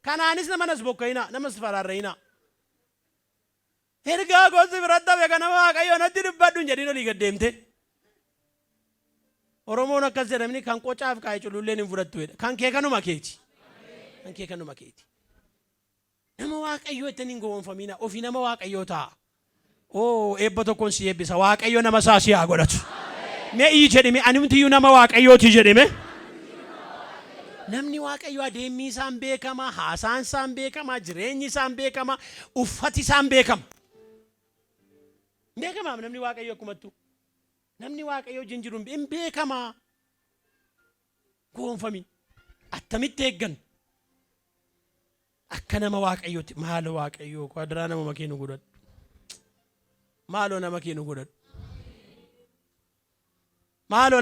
kanaanis namanas bokkayinaa namas faraarrayinaa ergaa gosi biratti hafeega nama Waaqayyo natti dubbadhu hin jedhin olii gaddeemte Oromoon akkas jedhamni kan qocaaf kaa'e cululleen hin fudhattu jedha kan kee kanuma keeti nama Waaqayyoo ittiin hin gowwoomfamina ofii nama Waaqayyoo ta'a eebba tokkoon si eebbisa Waaqayyo nama isaa si haa godhatu mee iyyi jedhime animtiyyuu nama Waaqayyooti jedhime namni Waaqayyo adeemmi isaan beekama haasaan isaan beekama jireenyi isaan beekama uffati isaan beekamaaf namni Waaqayyo akkumattu namni Waaqayyo jinjiruun hin beekama gowwoomfamin attamitti eeggan akka nama Waaqayyooti maalo Waaqayyo kwadiraa nama makeenu godhadhu maaloo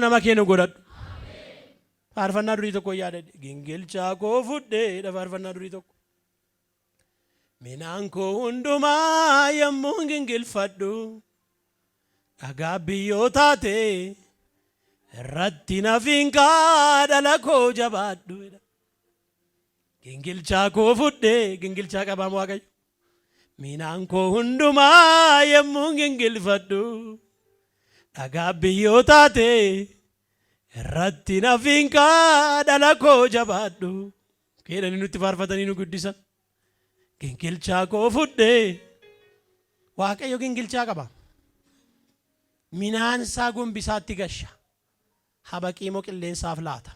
nama keenu godhadhu faarfannaa durii tokko yaadadhe gingilchaa koo fudhee faarfannaa durii tokko minaan koo hundumaa yommuu gingilfadhu dhagaa biyyoo taate irratti nafiinkaa dhala koo jabaadhu gingilchaa koo fudhee gingilchaa qabaam Waaqayyo minaan koo hundumaa yommuu gingilfadhu dhagaa biyyoo taate irratti nafiinkaa dhala koo jabaadhu keedhanii nutti faarfatanii nu guddisan gingilchaa koo fudhee Waaqayyo gingilchaa qaba minaan isaa gombisaatti gasha habaqii moo qilleensaaf laata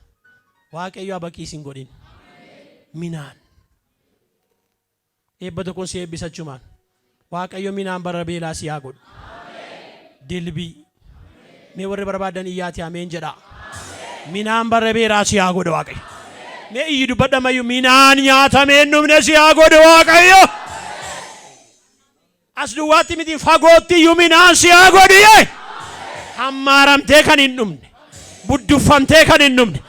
Waaqayyo habaqii sin godhin minaan eebba tokkoon si eebbisachumaan Waaqayyo minaan bara beelaa si haa godhu dilbii mee warri barbaadan iyyaati ameen jedhaa minaan bara beelaa si haa godhu Waaqayyo mee iyyi dubbadhamayyuu minaan nyaatamee hin dhumne si haa godhu Waaqayyo as duwwaatti miti fagootti iyyuu minaan si haa godhu hammaaramtee kan hin dhumne budduffamtee kan hin dhumne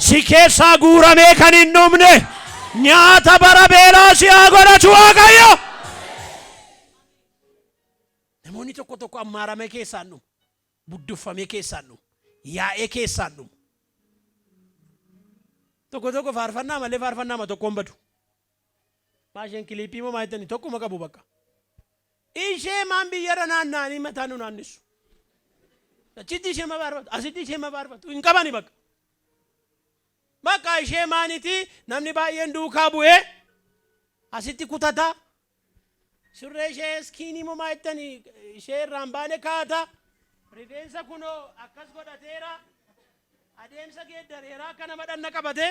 si keessaa guuramee kan hin dhumne nyaata bara beelaa si haa godhatu Waaqayyo namoonni tokko tokko ammaaramee keessaan dhumu budduffamee keessaan dhumu yaa'ee keessaan dhumu tokko faarfannaa malee faarfannaa ma tokkoon badu. Maasheen kiliipii moo maayitanii tokkuma qabu bakka. Ishee maan biyyarra naanna'anii mataa nu naannisu. Achitti ishee ma faarfatu asitti ishee ma faarfatu hin qabani bakka. Bakka ishee maaniti namni baay'een duukaa bu'ee asitti kutata. Surree ishee iskiinii moo maayitanii ishee irraan baane kaata. Rifeensa kunoo akkas godhateera. Adeemsa geeddareeraa akkana madhanna qabate.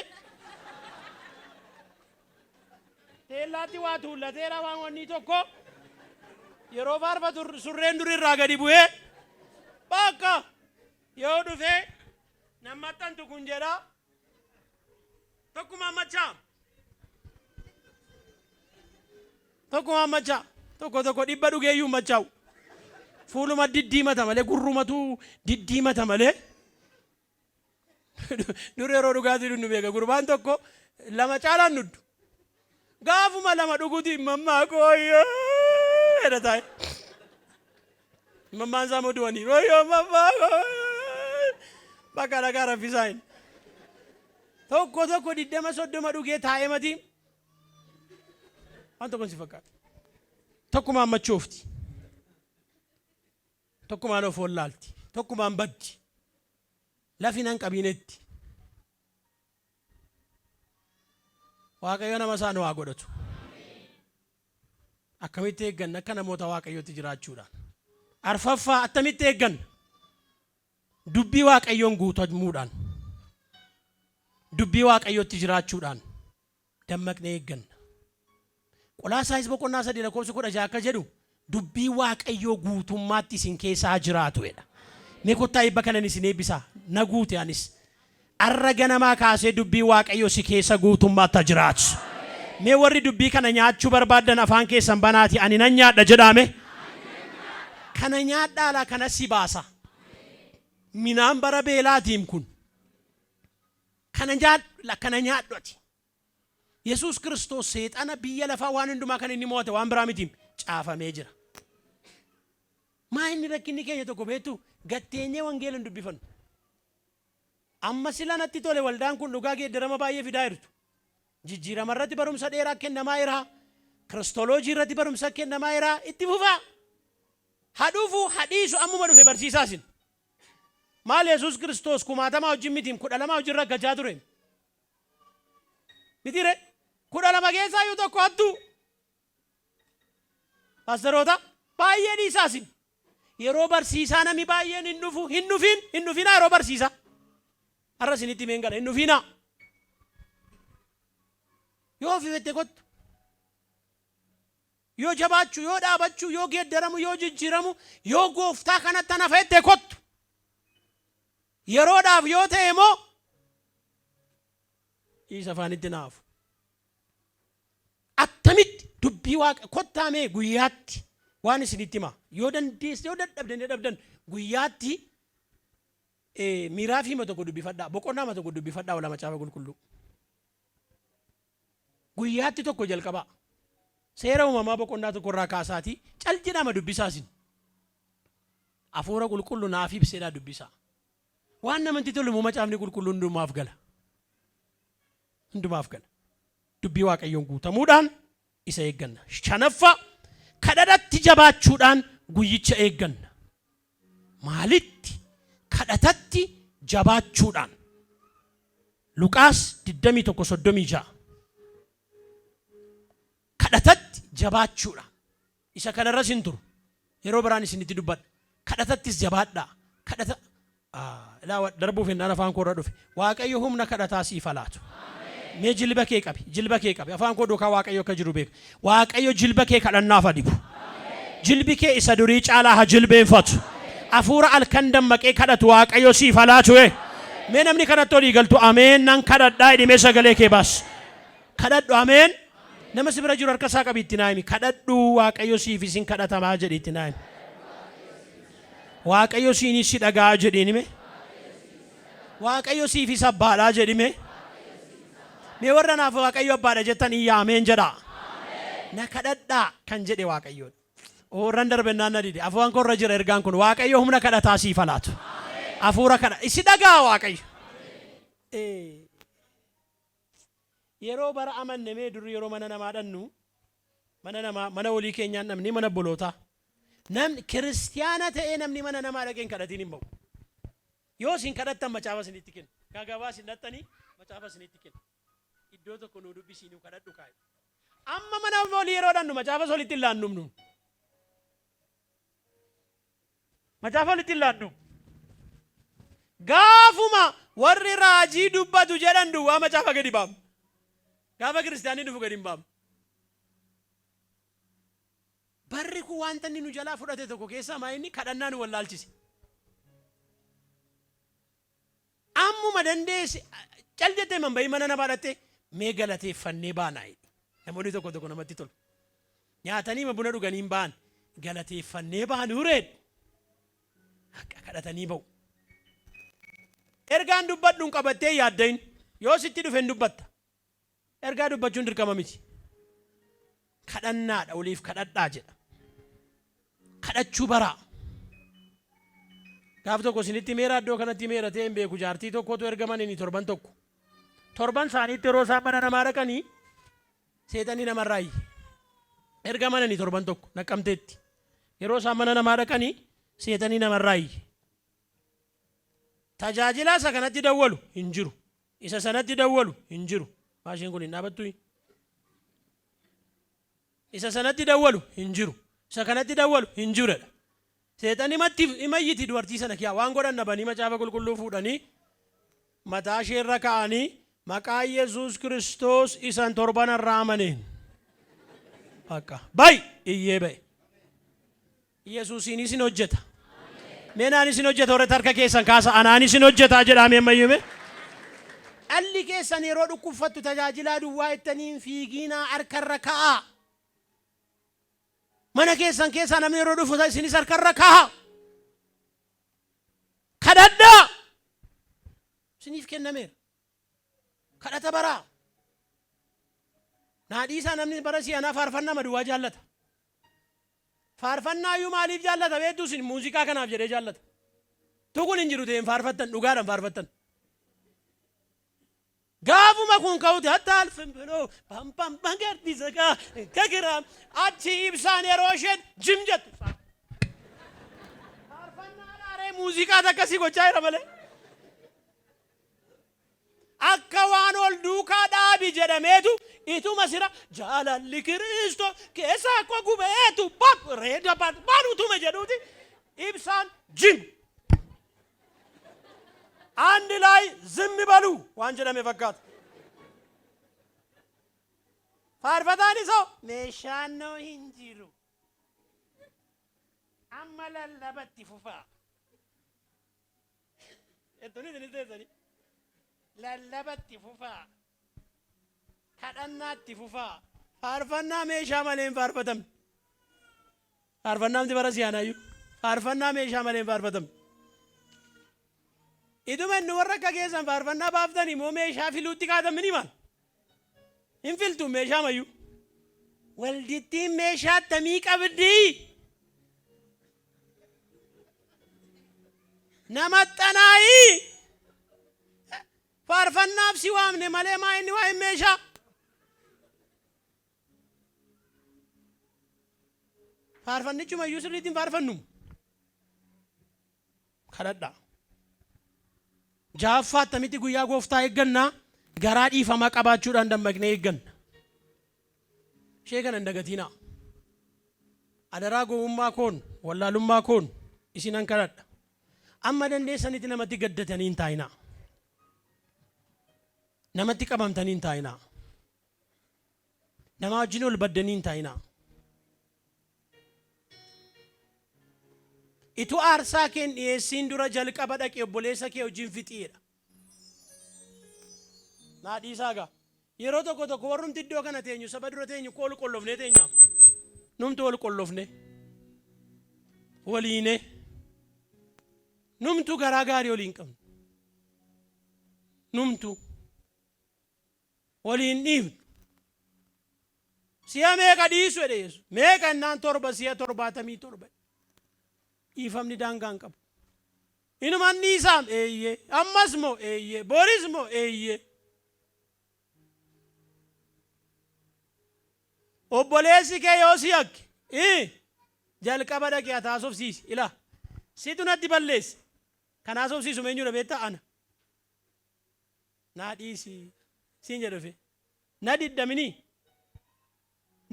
Teellaatti waa tuullateera waan wanni tokko. Yeroo faarfatu surreen durirraa gadi bu'ee. Bakka yoo dhufee nammattantu kun jedha. Tokkuma machaa. Tokkuma machaa. Tokko dhibba dhugeeyyuu machaa'u. Fuuluma diddiimata malee gurrumatu diddiimata malee. Dur yeroo dhugaatii dhunnu beeka gurbaan tokko lama caalaan nuddu. Gaafuma lama dhuguuti mammaa kooyyoo jedha taa'e. Mammaan isaa moduwanii rooyyoo mammaa kooyyoo bakka dhagaa raffisaa hin. Tokko 20-30 dhugee taa'ee matii. Waan tokko si fakkaata. Tokkumaan machoofti. Tokkumaan of wallaalti. Tokkumaan baddi. Lafi nan qabinetti. Waaqayyo nama isaan waa godhatu. Akkamitti eegganna akka namoota waaqayyootti jiraachuudhaan. Arfaffaa attamitti eegganna. Dubbii waaqayyoon guutamuudhaan. Dubbii waaqayyootti jiraachuudhaan. Dammaqnee eegganna. Qolaasaayis boqonnaa 3:16 akka jedhu dubbii waaqayyoo guutummaatti isin keessaa jiraatu jedha. Mee kottaa ibba kanan isin eebbisaa na guute anis. Arra ganamaa kaasee dubbii waaqayyoo si keessa guutummaatti jiraatu. Mee warri dubbii kana nyaachuu barbaadan afaan keessan banaati ani nan nyaadha jedhame. Kana nyaadhaa kana si baasa. Minaan bara beelaatiin kun. Kana nyaadhoti. Yesuus Kiristoos seexana biyya lafaa waan hundumaa kan inni moo'ate waan biraa miti caafamee jira. Maa inni rakkinni keenya tokko beektu gatteenyee wangeelan dubbifannu. Amma sila natti tole waldaan kun dhugaa geeddarama baay'ee fidaa jirtu. Jijjiirama irratti barumsa dheeraa kennamaa jira. Kiristooloojii irratti barumsa kennamaa jira. Itti fufaa. Hadhuufu hadhiisu ammuma dhufe barsiisaasin. Maal Yesuus Kiristoos 1000 wajjin miti 12 wajjin rakkachaa ture. Mitire 12 keessaa yoo tokko hattu. Paasteroota baay'ee dhiisaasin. Yeroo barsiisaa namni baay'een hin dhufinaa yeroo barsiisaa. Har'a isinitti himeen gala hin dhufinaa. Yoo ofiifette kottu. Yoo jabaachuu, yoo dhaabachuu, yoo geeddaramu, yoo jijjiiramu, yoo gooftaa kanatti ana fe'ette kottu. Yeroodhaaf yoo ta'e moo isa afaanitti naafu. Attamitti dubbii waaqa kottaamee guyyaatti waan isinitti hima. Yoo dandeesse yoo dadhabdan guyyaatti miiraa fi mata tokko dubbifadhaa. Boqonnaa mata tokko dubbifadhaa wala macaafa qulqulluu. Guyyaatti tokko jalqabaa. Seera uumamaa boqonnaa tokko irraa kaasaatii cal jedhama dubbisaasin. Hafuura qulqulluu naaf ibseedhaa dubbisaa. Waan namatti tolu immoo macaafni qulqulluun hundumaaf gala. Hundumaaf gala. Dubbii waaqayyoon guutamuudhaan isa eegganna. Shanaffaa kadhadhatti jabaachuudhaan guyyicha eegganna. Maalitti? Kadhatatti jabaachuudhaan. Luqaas 21:36. Kadhatatti jabaachuudhaan. Isa kanarra sin turu. Yeroo biraan isinitti dubbadha. Kadhatattis jabaadhaa. Kadhata darbuuf hin afaan koo irra dhufe. Waaqayyo humna kadhataa siif laatu. Mee jilba kee qabi. Afaan koo duukaa waaqayyo akka jiru beeka. Waaqayyo jilba kee kadhannaaf adibu. Jilbi kee isa durii caalaa haa jilbeenfatu. Hafuura halkan dammaqee kadhatu waaqayyo siif laatu. Mee namni kadhattu olii galtu ameen nan kadhadhaa hidhimee sagalee kee baas. Kadhadhu ameen. Nama si bira jiru harka isaa qabi itti naayimi. Kadhadhu waaqayyo siif isin kadhatamaa jedhi itti naayimi. Waaqayyo siinis si dhagaa jedhinime. Waaqayyo siif isa abbaadhaa jedhime. Mee warra naaf waaqayyo abbaadha jettan iyyaa ameen jedhaa. Na kadhadhaa kan jedhe waaqayyoon. Warran darbennaan na dide. Afaan koo irra jira ergaan kun waaqayyo humna kadhataa siif laatu. Hafuura kadha isi dhagaa waaqayyo. yeroo bara amannamee dur yeroo mana namaa dhannu mana walii keenyaan namni mana bolootaa namni kiristiyaana ta'ee namni mana namaa dhaqeen kadhatiin hin ba'u. Yoo isin kadhattan macaafa isinitti kenna. Gagabaa isin dhattanii macaafa isinitti kenna. Iddoo tokko nu dubbisiinu kadhadhu kaa'e. Amma mana walii yeroo dhannu macaafa solitti hin laannum nuun. Macaafa walitti hin laannu. Gaafuma warri raajii dubbatu jedhan duwwaa macaafa gadi baamu. Gaafa kiristaanii dhufu gadi hin baamu. Barri kun wanta inni nu jalaa fudhate tokko keessaa maa inni kadhannaa nu wallaalchise. Ammuma dandeesse cal jettee man bahii mana namaa dhatte mee galateeffannee baanaa. Namoonni tokko tokko namatti tolu. Nyaatanii ma buna dhuganii hin baan galateeffannee baanuu reedha. Kadhatanii ba'u. Ergaan dubbadhuun qabattee yaaddain yoo sitti dhufe hin dubbatta. Ergaa dubbachuun dirqama miti. Kadhannaadha oliif kadhadhaa jedha. Kadhachuu baraa. Gaaf tokko isinitti meera iddoo kanatti meeratee hin beeku jaartii tokkotu ergaman inni torban tokko. Torban isaaniitti yeroo isaan mana namaa dhaqanii seexanii namarraa iyye. Ergaman inni torban tokko naqqamteetti. Yeroo isaan mana namaa dhaqanii seexanii namarraa iyye. Tajaajilaa isa kanatti dawwalu hin jiru. Isa sanatti dawwalu hin jiru. Maashiin kun hin dhaabattu. Isa sanatti dawwalu hin jiru. Isa kanatti dawwalu hin jirudha. Seexanii imayyiti dubartii sana kiyaa waan godhan nabanii macaafa qulqulluu fuudhanii mataa isheerra ka'anii maqaa Yesuus Kiristoos isan torban irraa amaneen. Bakka bayi iyyee baye. Yesuusiin isin hojjeta. Meenaan isin hojjeta warra harka keessan kaasa anaan isin hojjeta jedhamee ammayyume. Dhalli keessan yeroo dhukkubfattu tajaajilaa duwwaa ittaniin fiigiinaa harkarra ka'aa. Mana keessan keessaa namni yeroo dhufu isinis harkarra ka'aa. Kadhadhaa. Isiniif kennameera. Kadhata baraa. Naadhiisaa namni bara si'anaa faarfannaa maduwaa jaallata. Faarfannaa iyyuu maaliif jaallata beektu isin muuziqaa kanaaf jedhee jaallata. Tukun hin jiru ta'een faarfattan dhugaadhaan faarfattan. Gaafuma kun ka'uti hatta alfin biroo pam bangarti zagaa kagiraam achi ibsaan yeroo isheen jim jettu. Faarfannaa dhaaree muuziqaa akkasii gochaa jira malee. Akka waan ol duukaa dhaabi jedhameetu ituma sira jaalalli Kiristoos keessa akka gubeetu reeda baanutuma jedhuuti ibsaan jim. አንድ ላይ ዝም በሉ ዋን ጀደም ፈካት ፋርፈታኒ ሰው ሜሻን ነው እንጂሩ አመለለበት ይፉፋ እቶኒ ደንዘኒ ለለበት ይፉፋ ከደናት ይፉፋ ፋርፈና ሜሻ ማለን ፋርፈተም ፋርፈናም ትበረሲያናዩ ፋርፈና ሜሻ ማለን ፋርፈተም Iduman warra kageessan faarfannaa baaftanii moo meeshaa filuutti kaatan minimaan. Hin filtu meeshaa mayyuu. Waldittiin meeshaa tamii qabdi. Namaxxanaayi. Faarfannaaf si waamne malee maa inni waa hin meeshaa. Faarfannichuma iyyuu sirriitti hin faarfannu. Kadhadhaa. Jaaffaa attamitti guyyaa gooftaa eeggannaa garaa dhiifamaa qabaachuudhaan dammaqnee eegganna. Ishee kana hin dagatinaa. Adaraa gowwummaa koon wallaalummaa koon isinan kadhadha. Amma dandeessanitti namatti gaddatanii hin taa'inaa. Namatti qabamtanii hin taa'inaa. Nama wajjin ol baddanii hin taa'inaa. Itu aarsaa keen dhiyeessiin dura jalqaba dhaqee obboleessa kee wajjin fixiidha. Naadhiisaa gaa. Yeroo tokko tokko warrumti iddoo kana teenyu saba dura teenyu koolu qollofnee teenyaa. Numtu wal qollofne. Waliine. Numtu garaa gaarii waliin qabnu. Numtu. Waliin dhiifnu. Si'a meeqa dhiisu jedhe Yesu. Meeqa innaan torba si'a 77. Ifamni daangaan qabu. Inumaan dhiisaam eeyyee. Ammas moo eeyyee. Boris moo eeyyee. obboleessi kee yoo si yakke jalqaba dhaqee ati haasofsiisi ilaa situ natti balleesse kan haasofsiisu eenyudha beektaa ana naa dhiisi siin jedhufe na diddaminii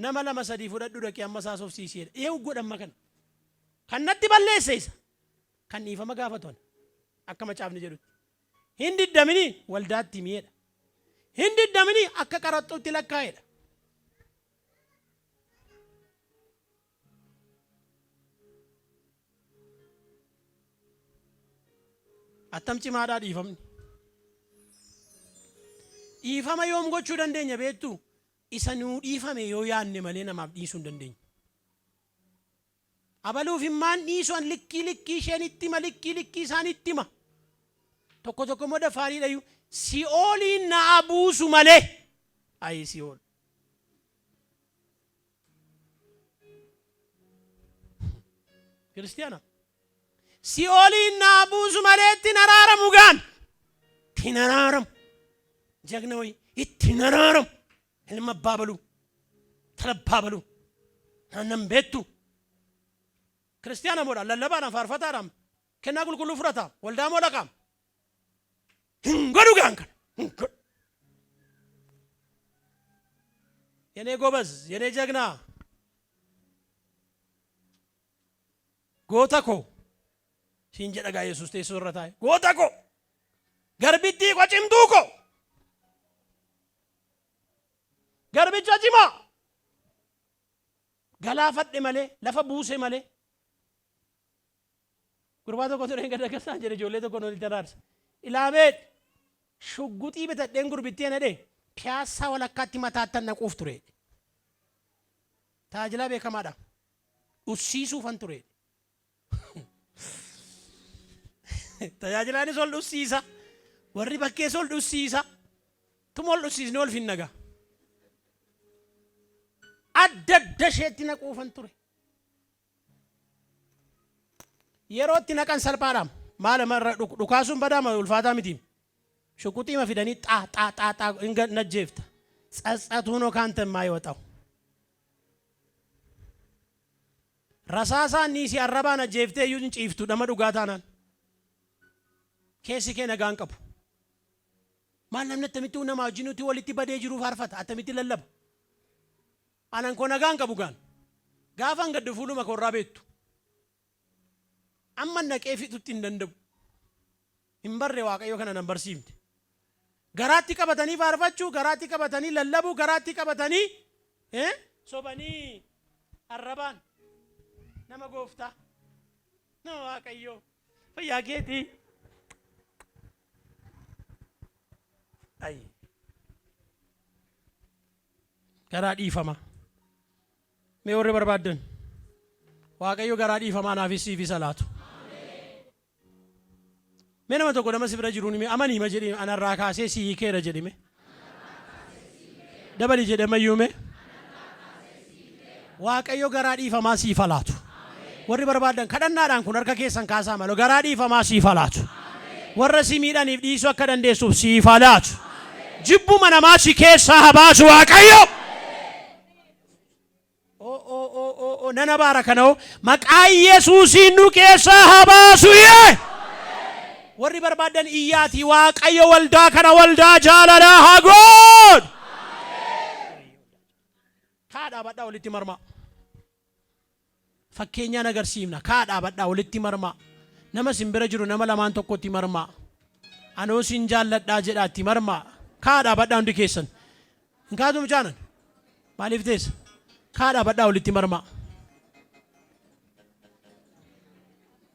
nama lama sadii fudhadhu dhaqee ammas haasofsiisiidha eewu godhamma kana kan natti balleesse isa kan dhiifama gaafatan akka macaafni jedhutti hin diddaminii waldaatti miidha hin diddaminii akka qaraxxuutti lakkaa'edha. Attam cimaadhaa dhiifamni. Dhiifama yoom gochuu dandeenya beektu isa nuu dhiifame yoo yaanne malee namaaf dhiisuu hin dandeenyu. Abaluuf himmaan dhiisuun likkii isheen itti hima likkii isaan itti hima. Tokko tokko immoo dafaariidhayyuu si'ooliin naa buusu malee. Ayi si'ool. Kiristiyaana. Si'ooliin naa buusu malee ittiin araaramu gaan. Ittiin araaramu. Jagna wayi ittiin araaramu. Ilma abbaa baluu. Tala abbaa baluu. Naannan beektu. Kiristiyaana moodha lallabaadhaan faarfataadhaan kennaa qulqulluu fudhata waldaa moo dhaqaam. Hin godhu gaan kana. Hin godhu. Yenee gobaz yenee jagnaa. Goota koo. Siin jedha gaa Yesuus teessoo irra taa'e. Goota koo. Garbittii koo cimtuu koo. Garbicha cimaa. Galaafadhe malee lafa buuse malee. Gurbaa tokko ture gada gasaan jedhe ijoollee tokko nuti daraarsa. Ilaamee shugguxii bitadheen gurbittiin jedhee piyaassaa walakkaatti mataattan naquuf ture. Tajaajila beekamaadha. Ussiisuufan ture. Tajaajilaanis ol dhussiisa. Warri bakkees ol dhussiisa. Tuma ol dhussiisni ol finnaga. Adda adda isheetti naquufan ture. Yerootti naqan salphaadhaam. Maal marra dhukaasuun badaama ulfaataa miti. Shugguxiima fidanii xaa hinga najjeefta. Tsatsatuun yookaan temmaa yoo ta'u. Rasaasaan niisii arrabaa najjeeftee iyyuu hin ciiftu dhama dhugaa taanaan. Keessi kee nagaan qabu. Maal namni attamitti nama wajjin uti walitti badee jiru faarfata attamitti lallaba. Anan koo nagaan qabu gaan. Gaafan gaddu fuuluma korraa beektu. Amma naqee fixutti hin danda'u. Hin barre Waaqayyo kana nan barsiifte. Garaatti qabatanii faarfachuu, garaatti qabatanii lallabuu, garaatti qabatanii sobanii arrabaan nama gooftaa nama Waaqayyo fayyaa keetii. Ayi. Garaa dhiifama. Mee warri barbaaddan Waaqayyo garaa dhiifamaa naafis siifis laatu. Mee nama tokko nama si bira jiruun amanii hima jedhee anarraa kaasee si hiikeera jedhime. Dabali jedhamayyuume. Waaqayyo garaa dhiifamaa siif laatu. Warri barbaaddan kadhannaadhaan kun harka keessan kaasaa maloo garaa dhiifamaa siif laatu. Warra si miidhaniif dhiisuu akka dandeessuuf siif laatu. Jibbuma namaa si keessaa habaasu Waaqayyo. Nana baara kanoo maqaa Yesuusiin nu keessaa habaasu yee. Warri barbaadan iyyaati Waaqayyo waldaa kana waldaa jaalalaa haa godhu. Kaadhaa badhaa walitti marmaa. Fakkeenyaan agarsiifna. Kaadhaa badhaa walitti marmaa. Nama simbira jiru nama lamaan tokkotti marmaa. Anoo sin jaalladhaa jedhaatti marmaa. Kaadhaa badhaa hundi keessan. Hin kaatu mucaanan. Maaliif teessa? Kaadhaa badhaa walitti marmaa.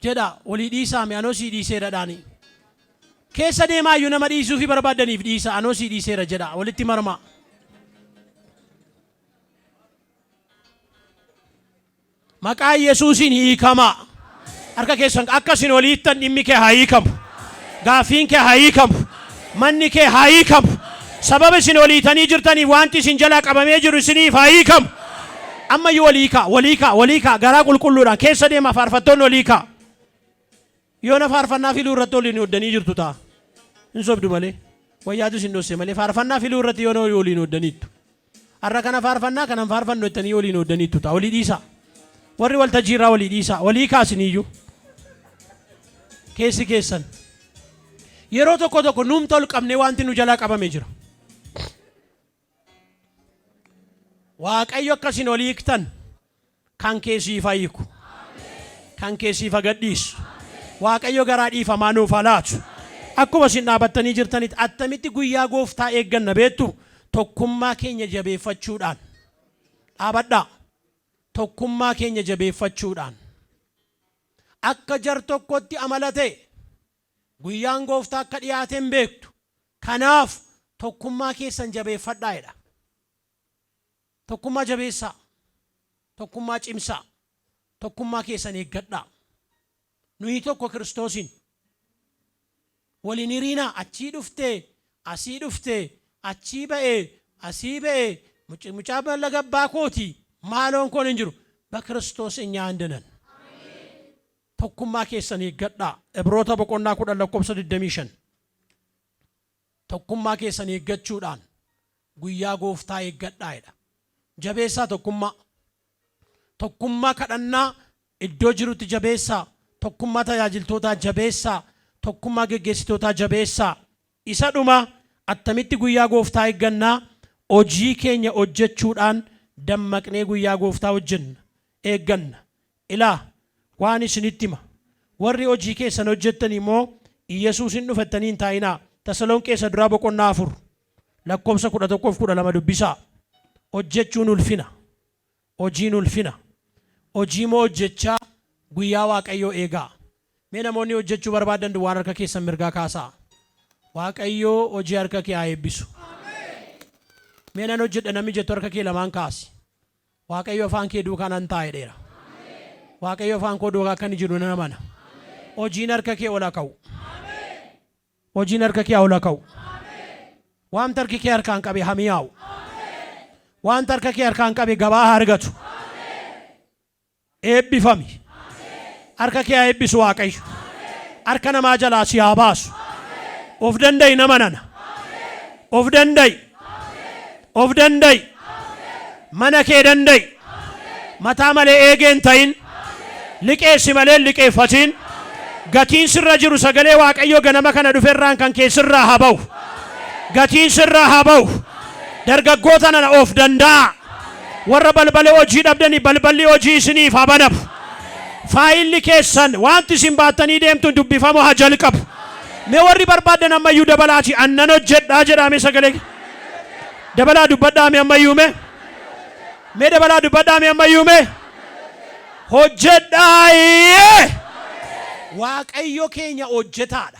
Jedha walii dhiisaame anoo sii dhiiseera dhaanii. Keessa deemaa iyyuu nama dhiisuu fi barbaadaniif dhiisa anoo sii dhiiseera jedha walitti marmaa. Maqaa Yesuusiin hiikamaa. Harka keessan akkasin waliittan dhimmi kee haa hiikamu. Gaaffiin kee haa hiikamu. Manni kee haa hiikamu. Sababa isin waliitanii jirtaniif wanti isin jalaa qabamee jiru isiniif haa hiikamu. Amma iyyuu waliikaa garaa qulqulluudhaan keessa deemaa faarfattoonni waliikaa. Yoo na faarfannaa filuu irratti waliin hoddanii jirtu ta'a. Hin sobdu malee. Wayyaatu isin dhosse malee faarfannaa filuu irratti yoo na waliin hoddaniittu. har'a kana faarfannaa kanan faarfannu jettanii waliin oddaniittu ta'a. Walii dhiisaa. Warri waltajjii irraa walii dhiisaa. Walii kaasiniyyuu. Keessi keessan. Yeroo tokko nuumta ol qabnee wanti nu jalaa qabamee jira. Waaqayyo akkasin olii hiiktan kan keessiif hiiku. Kan keessiif gadhiisu. Waaqayyo garaa dhiifamaa nuuf laatu. Akkuma isin dhaabattanii jirtanitti attamitti guyyaa gooftaa eegganna beektu tokkummaa keenya jabeeffachuudhaan. Dhaabadhaa. Tokkummaa keenya jabeeffachuudhaan. Akka jar tokkotti amala ta'e guyyaan gooftaa akka dhiyaateen beektu. Kanaaf tokkummaa keessan jabeeffadhaa jedha. Tokkummaa jabeessaa. Tokkummaa cimsaa. Tokkummaa keessan eeggadhaa. Nuyi tokko Kiristoosiin. Waliin hiriinaa achii dhuftee, asii dhuftee, achii ba'ee, asii ba'ee, mucaa ballaga abbaa kooti maaloon koon hin jiru. Bakiristoos hin yaandanan. Tokkummaa keessan eeggadhaa. Ibroota boqonnaa 10:25. Tokkummaa keessan eeggachuudhaan guyyaa gooftaa eeggadhaa jedha. Jabeessaa tokkummaa. Tokkummaa kadhannaa iddoo jirutti jabeessaa. Tokkummaa tajaajiltootaa jabeessaa. Tokkummaa geggeessitootaa jabeessaa. Isa dhuma attamitti guyyaa gooftaa eeggannaa hojii keenya hojjechuudhaan dammaqnee guyyaa gooftaa hojjenna eegganna. Ilaa waan isinitti hima. Warri hojii keessan hojjettan immoo Yesuusin dhufattanii hin taa'inaa. Tasalonqeessa duraa boqonnaa 4 lakkoofsa 11-12 dubbisaa. Hojjechuun ulfina. Hojiin ulfina. Hojii moo hojjechaa guyyaa Waaqayyoo eegaa. Mee namoonni hojjechuu barbaadan waan harka keessan mirgaa kaasaa. Waaqayyoo hojii harka kee haa eebbisu. Mee nan hojjedha namni jettu harka kee lamaan kaasi. Waaqayyo afaan kee duukaa nan taa'e dheera. Waaqayyo afaan koo duukaa akka inni jiru nan amana. Hojiin harka kee ola ka'u. Hojiin harka kee ola ka'u. Waan harki kee harkaan qabe hamiyaa'u. Waan harka kee harkaan qabe gabaa haa argatu. Eebbifami. Harka kee haa eebbisu Waaqayyo. Harka namaa jalaa si haa baasu. Of danda'i nama nana. Of danda'i. Of danda'i. Mana kee danda'i. Mataa malee eegeen ta'in. Liqeessi malee liqeeffatiin. Gatiin sirra jiru sagalee Waaqayyo ganama kana dhuferraan kan kee sirraa haa ba'u. Gatiin sirraa haa ba'u. Dargaggoota nana of danda'a. Warra balbalee hojii dhabdanii balballi hojii isiniif haa banamu. Faayilli keessan wanti isin baattanii deemtuun dubbifamu haa jalqabu. Mee warri barbaadan ammayyuu dabalaati annan hojjedhaa jedhame sagalee. Dabalaa dubbadhaame ammayyuu mee. Mee dabalaa dubbadhaame ammayyuu mee. Hojjedhaa. Waaqayyo keenya hojjetaadha.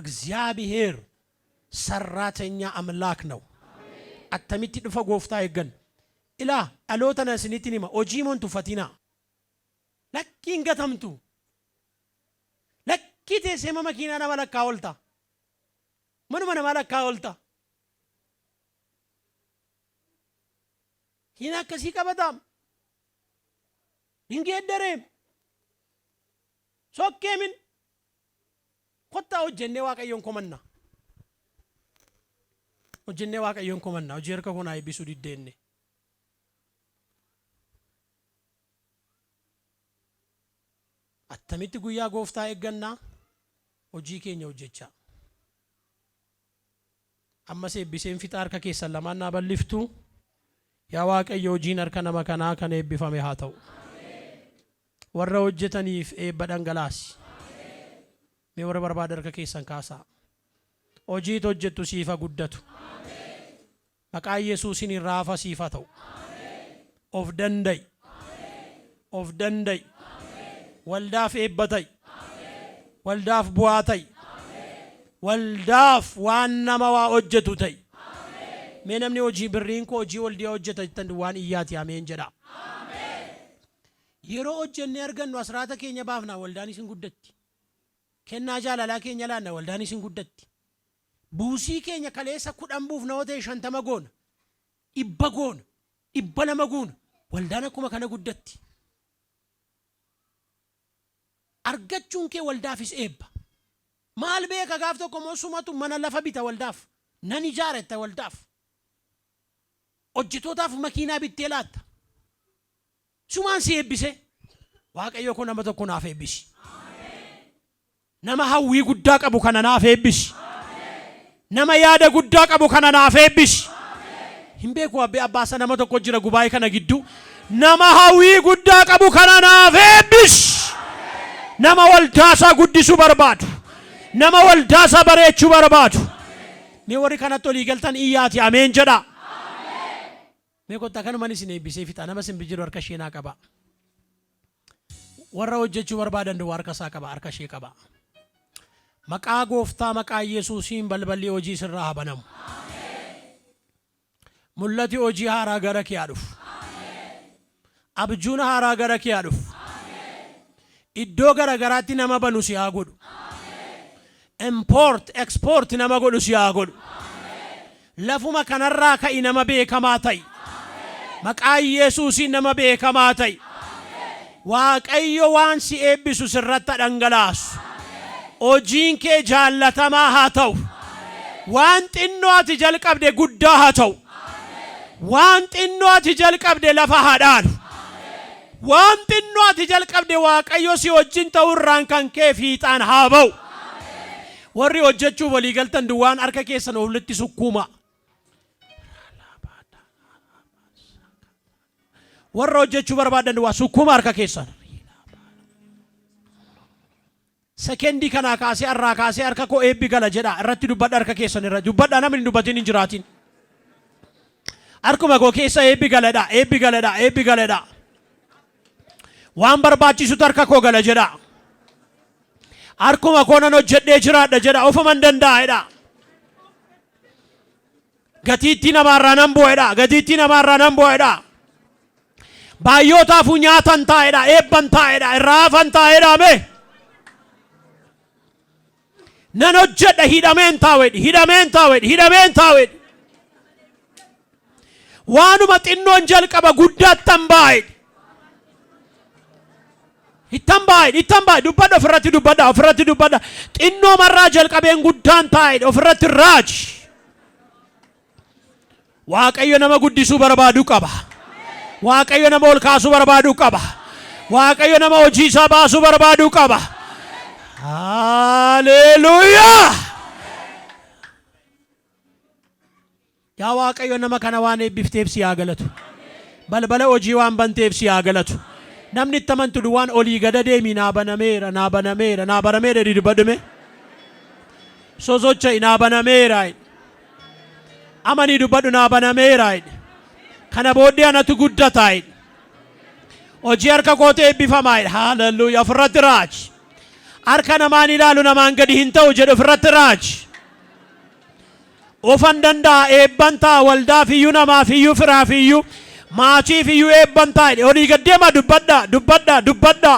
እግዚአብሔር ሰራተኛ አምላክ ነው። attamitti dhufa gooftaa eeggan. Ilaa dhaloota na isinitti hima hojii montu fatina. Lakkiin gatamtu. Lakkii teessee makiinaa nama lakkaa oolta. Manuma nama lakkaa oolta. Hin akkasii qabatam. Hin geeddareem. Sokkeemin. Kottaa hojjennee Waaqayyoon komanna. Hojjennee Waaqayyoon komanna. Hojii harka kunaa eebbisuu diddeenne. Attamitti guyyaa gooftaa eeggannaa hojii keenya hojjechaa. Ammas eebbiseen fixa harka keessan lamaan naa bal'iftu. Yaa Waaqayyo hojiin harka nama kanaa kan eebbifame haa ta'u. Warra hojjetaniif eebba dhangalaasi. Mee warra barbaada harka keessan kaasaa. Hojiitu hojjettu siifa guddatu. Maqaa Yesuusin irraafa siifa ta'u. Of danda'i. Of danda'i. Waldaaf eebba ta'i. Waldaaf bu'aa ta'i. Waldaaf waan nama waa hojjetu ta'i. Mee namni hojii birriin koo hojii waldiyaa hojjeta jettan waan iyyaati ameen jedha. Yeroo hojjennee argannu asraata keenya baafna waldaan isin guddatti. Kennaa jaalalaa keenya laanna waldaan isin guddatti. Buusii keenya kaleessa 10 buufna yoo ta'e 50 goona. 100 goona. 200 goona. Waldaan akkuma kana guddatti. Argachuun kee waldaafis eebba. Maal beeka gaaf tokko moo sumatu mana lafa bita waldaaf. Nan ijaaretta waldaaf. hojjetootaaf makiinaa bittee laatta. Sumaan si eebbise. Waaqayyo kun nama tokko naaf eebbisi. Nama hawwii guddaa qabu kana naaf eebbisi. Nama yaada guddaa qabu kana naaf eebbisi. Hin beeku abbaasa nama tokko jira gubaa'ee kana gidduu. Nama hawwii guddaa qabu kana naaf eebbisi. Nama waldaasaa guddisuu barbaadu. Nama waldaasaa bareechuu barbaadu. Mee warri kanatti olii galtan iyyaati ameen jedha. Mee kottaa kanumaan isin eebbisee fixa nama sin bijiru harka ishee naa qaba. Warra hojjechuu barbaadan duwwaa harka isaa qaba, harka ishee qaba. Maqaa gooftaa maqaa Yesuusiin balballi hojii sirraa haa banamu. Mul'ati hojii haaraa gara kee haa dhufu. Abjuun haaraa gara kee haa dhufu. Iddoo garagaraatti nama banu si haa godhu. Import, export nama godhu si haa godhu. Lafuma kanarraa ka'i nama beekamaa ta'i. Maqaa Yesuusiin nama beekamaa ta'i. Waaqayyo waan si eebbisu sirratti dhangalaasu. Hojiin kee jaallatamaa haa ta'u. Waan xinnoo ati jalqabde guddaa haa ta'u. Waan xinnoo ati jalqabde lafa haa dhaalu. Waan xinnoo ati jalqabde Waaqayyo si wajjin ta'urraan kan kee fiixaan haa ba'u. Warri hojjechuuf walii galtan duwwaan harka keessan ofitti sukkuuma. Warra hojjechuu barbaadan duwwaa sukkuuma harka keessan. Sekendi kana kaasee irraa kaasee harka koo eebbi gala jedha irratti dubbadha harka keessan irra dubbadha namni hin dubbatin hin jiraatin. Harkuma koo keessa eebbi galadha eebbi galadha eebbi galadha. Waan barbaachisu harka koo gala jedha. Harkuma koo nan hojjedhee jiraadha jedha ofuma hin danda'edha. Gatiitti namaarraa nan bu'edha gatiitti namaarraa nan bu'edha. Baay'ootaafuu nyaatan taa'edha eebban taa'edha irraa hafan taa'edha mee. Nan hojjedha hidhameen taa'edhi hidhameen taa'edhi hidhameen taa'edhi. Waanuma xinnoon jalqaba guddaattan baay'edhi. Ittan baay'edhi dubbadha ofirratti dubbadha ofirratti dubbadha. Xinnoo marraa jalqabeen guddaan taa'edhi ofirratti raaji. Waaqayyo nama guddisuu barbaadu qaba. Waaqayyo nama ol kaasuu barbaadu qaba. Waaqayyo nama hojii isaa baasuu barbaadu qaba. Haleluuyaa. Yaa Waaqayyo nama kana waan eebbifteef si haa galatu. Balbala hojii waan banteef si haa galatu. Namni itti amantu duwwaan olii gada deemi naa banameera naa banameera naa banameera dubbadhume. Sosocha naa banameera. Amanii dubbadhu naa banameera. Kana booddee anatu guddataa. Hojii harka kootee eebbifamaa. Haleluuyaa ofirratti raaji. Harka namaan ilaalu namaan gadi hin ta'u jedhu ofirratti raaji. Ofan danda'a eebban ta'a waldaa fiyyuu namaa fiyyuu firaa fiyyuu maatii fiyyuu eebban ta'a. Olii gaddeema dubbadha dubbadha dubbadha.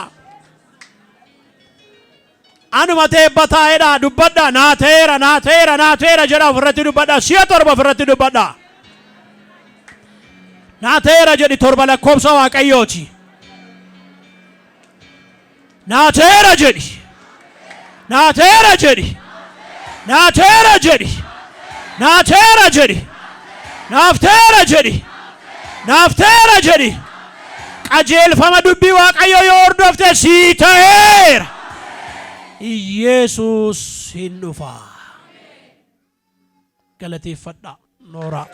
Anuma teebba taa'edha dubbadha naa ta'eera naa ta'eera naa ta'eera jedha ofirratti dubbadha. Si'a torba ofirratti dubbadha. Naa ta'eera jedhi torba lakkoobsa Waaqayyooti. Naa ta'eera jedhi. Naa ta'eera jedhi. Naa ta'eera jedhi. Naa ta'eera jedhi. Naaf ta'eera jedhi. Naaf ta'eera jedhi. Qajeelfama dubbii Waaqayyo yoo hordofte sii ta'eera. Yesuus hin dhufa. Galateeffadha Noora.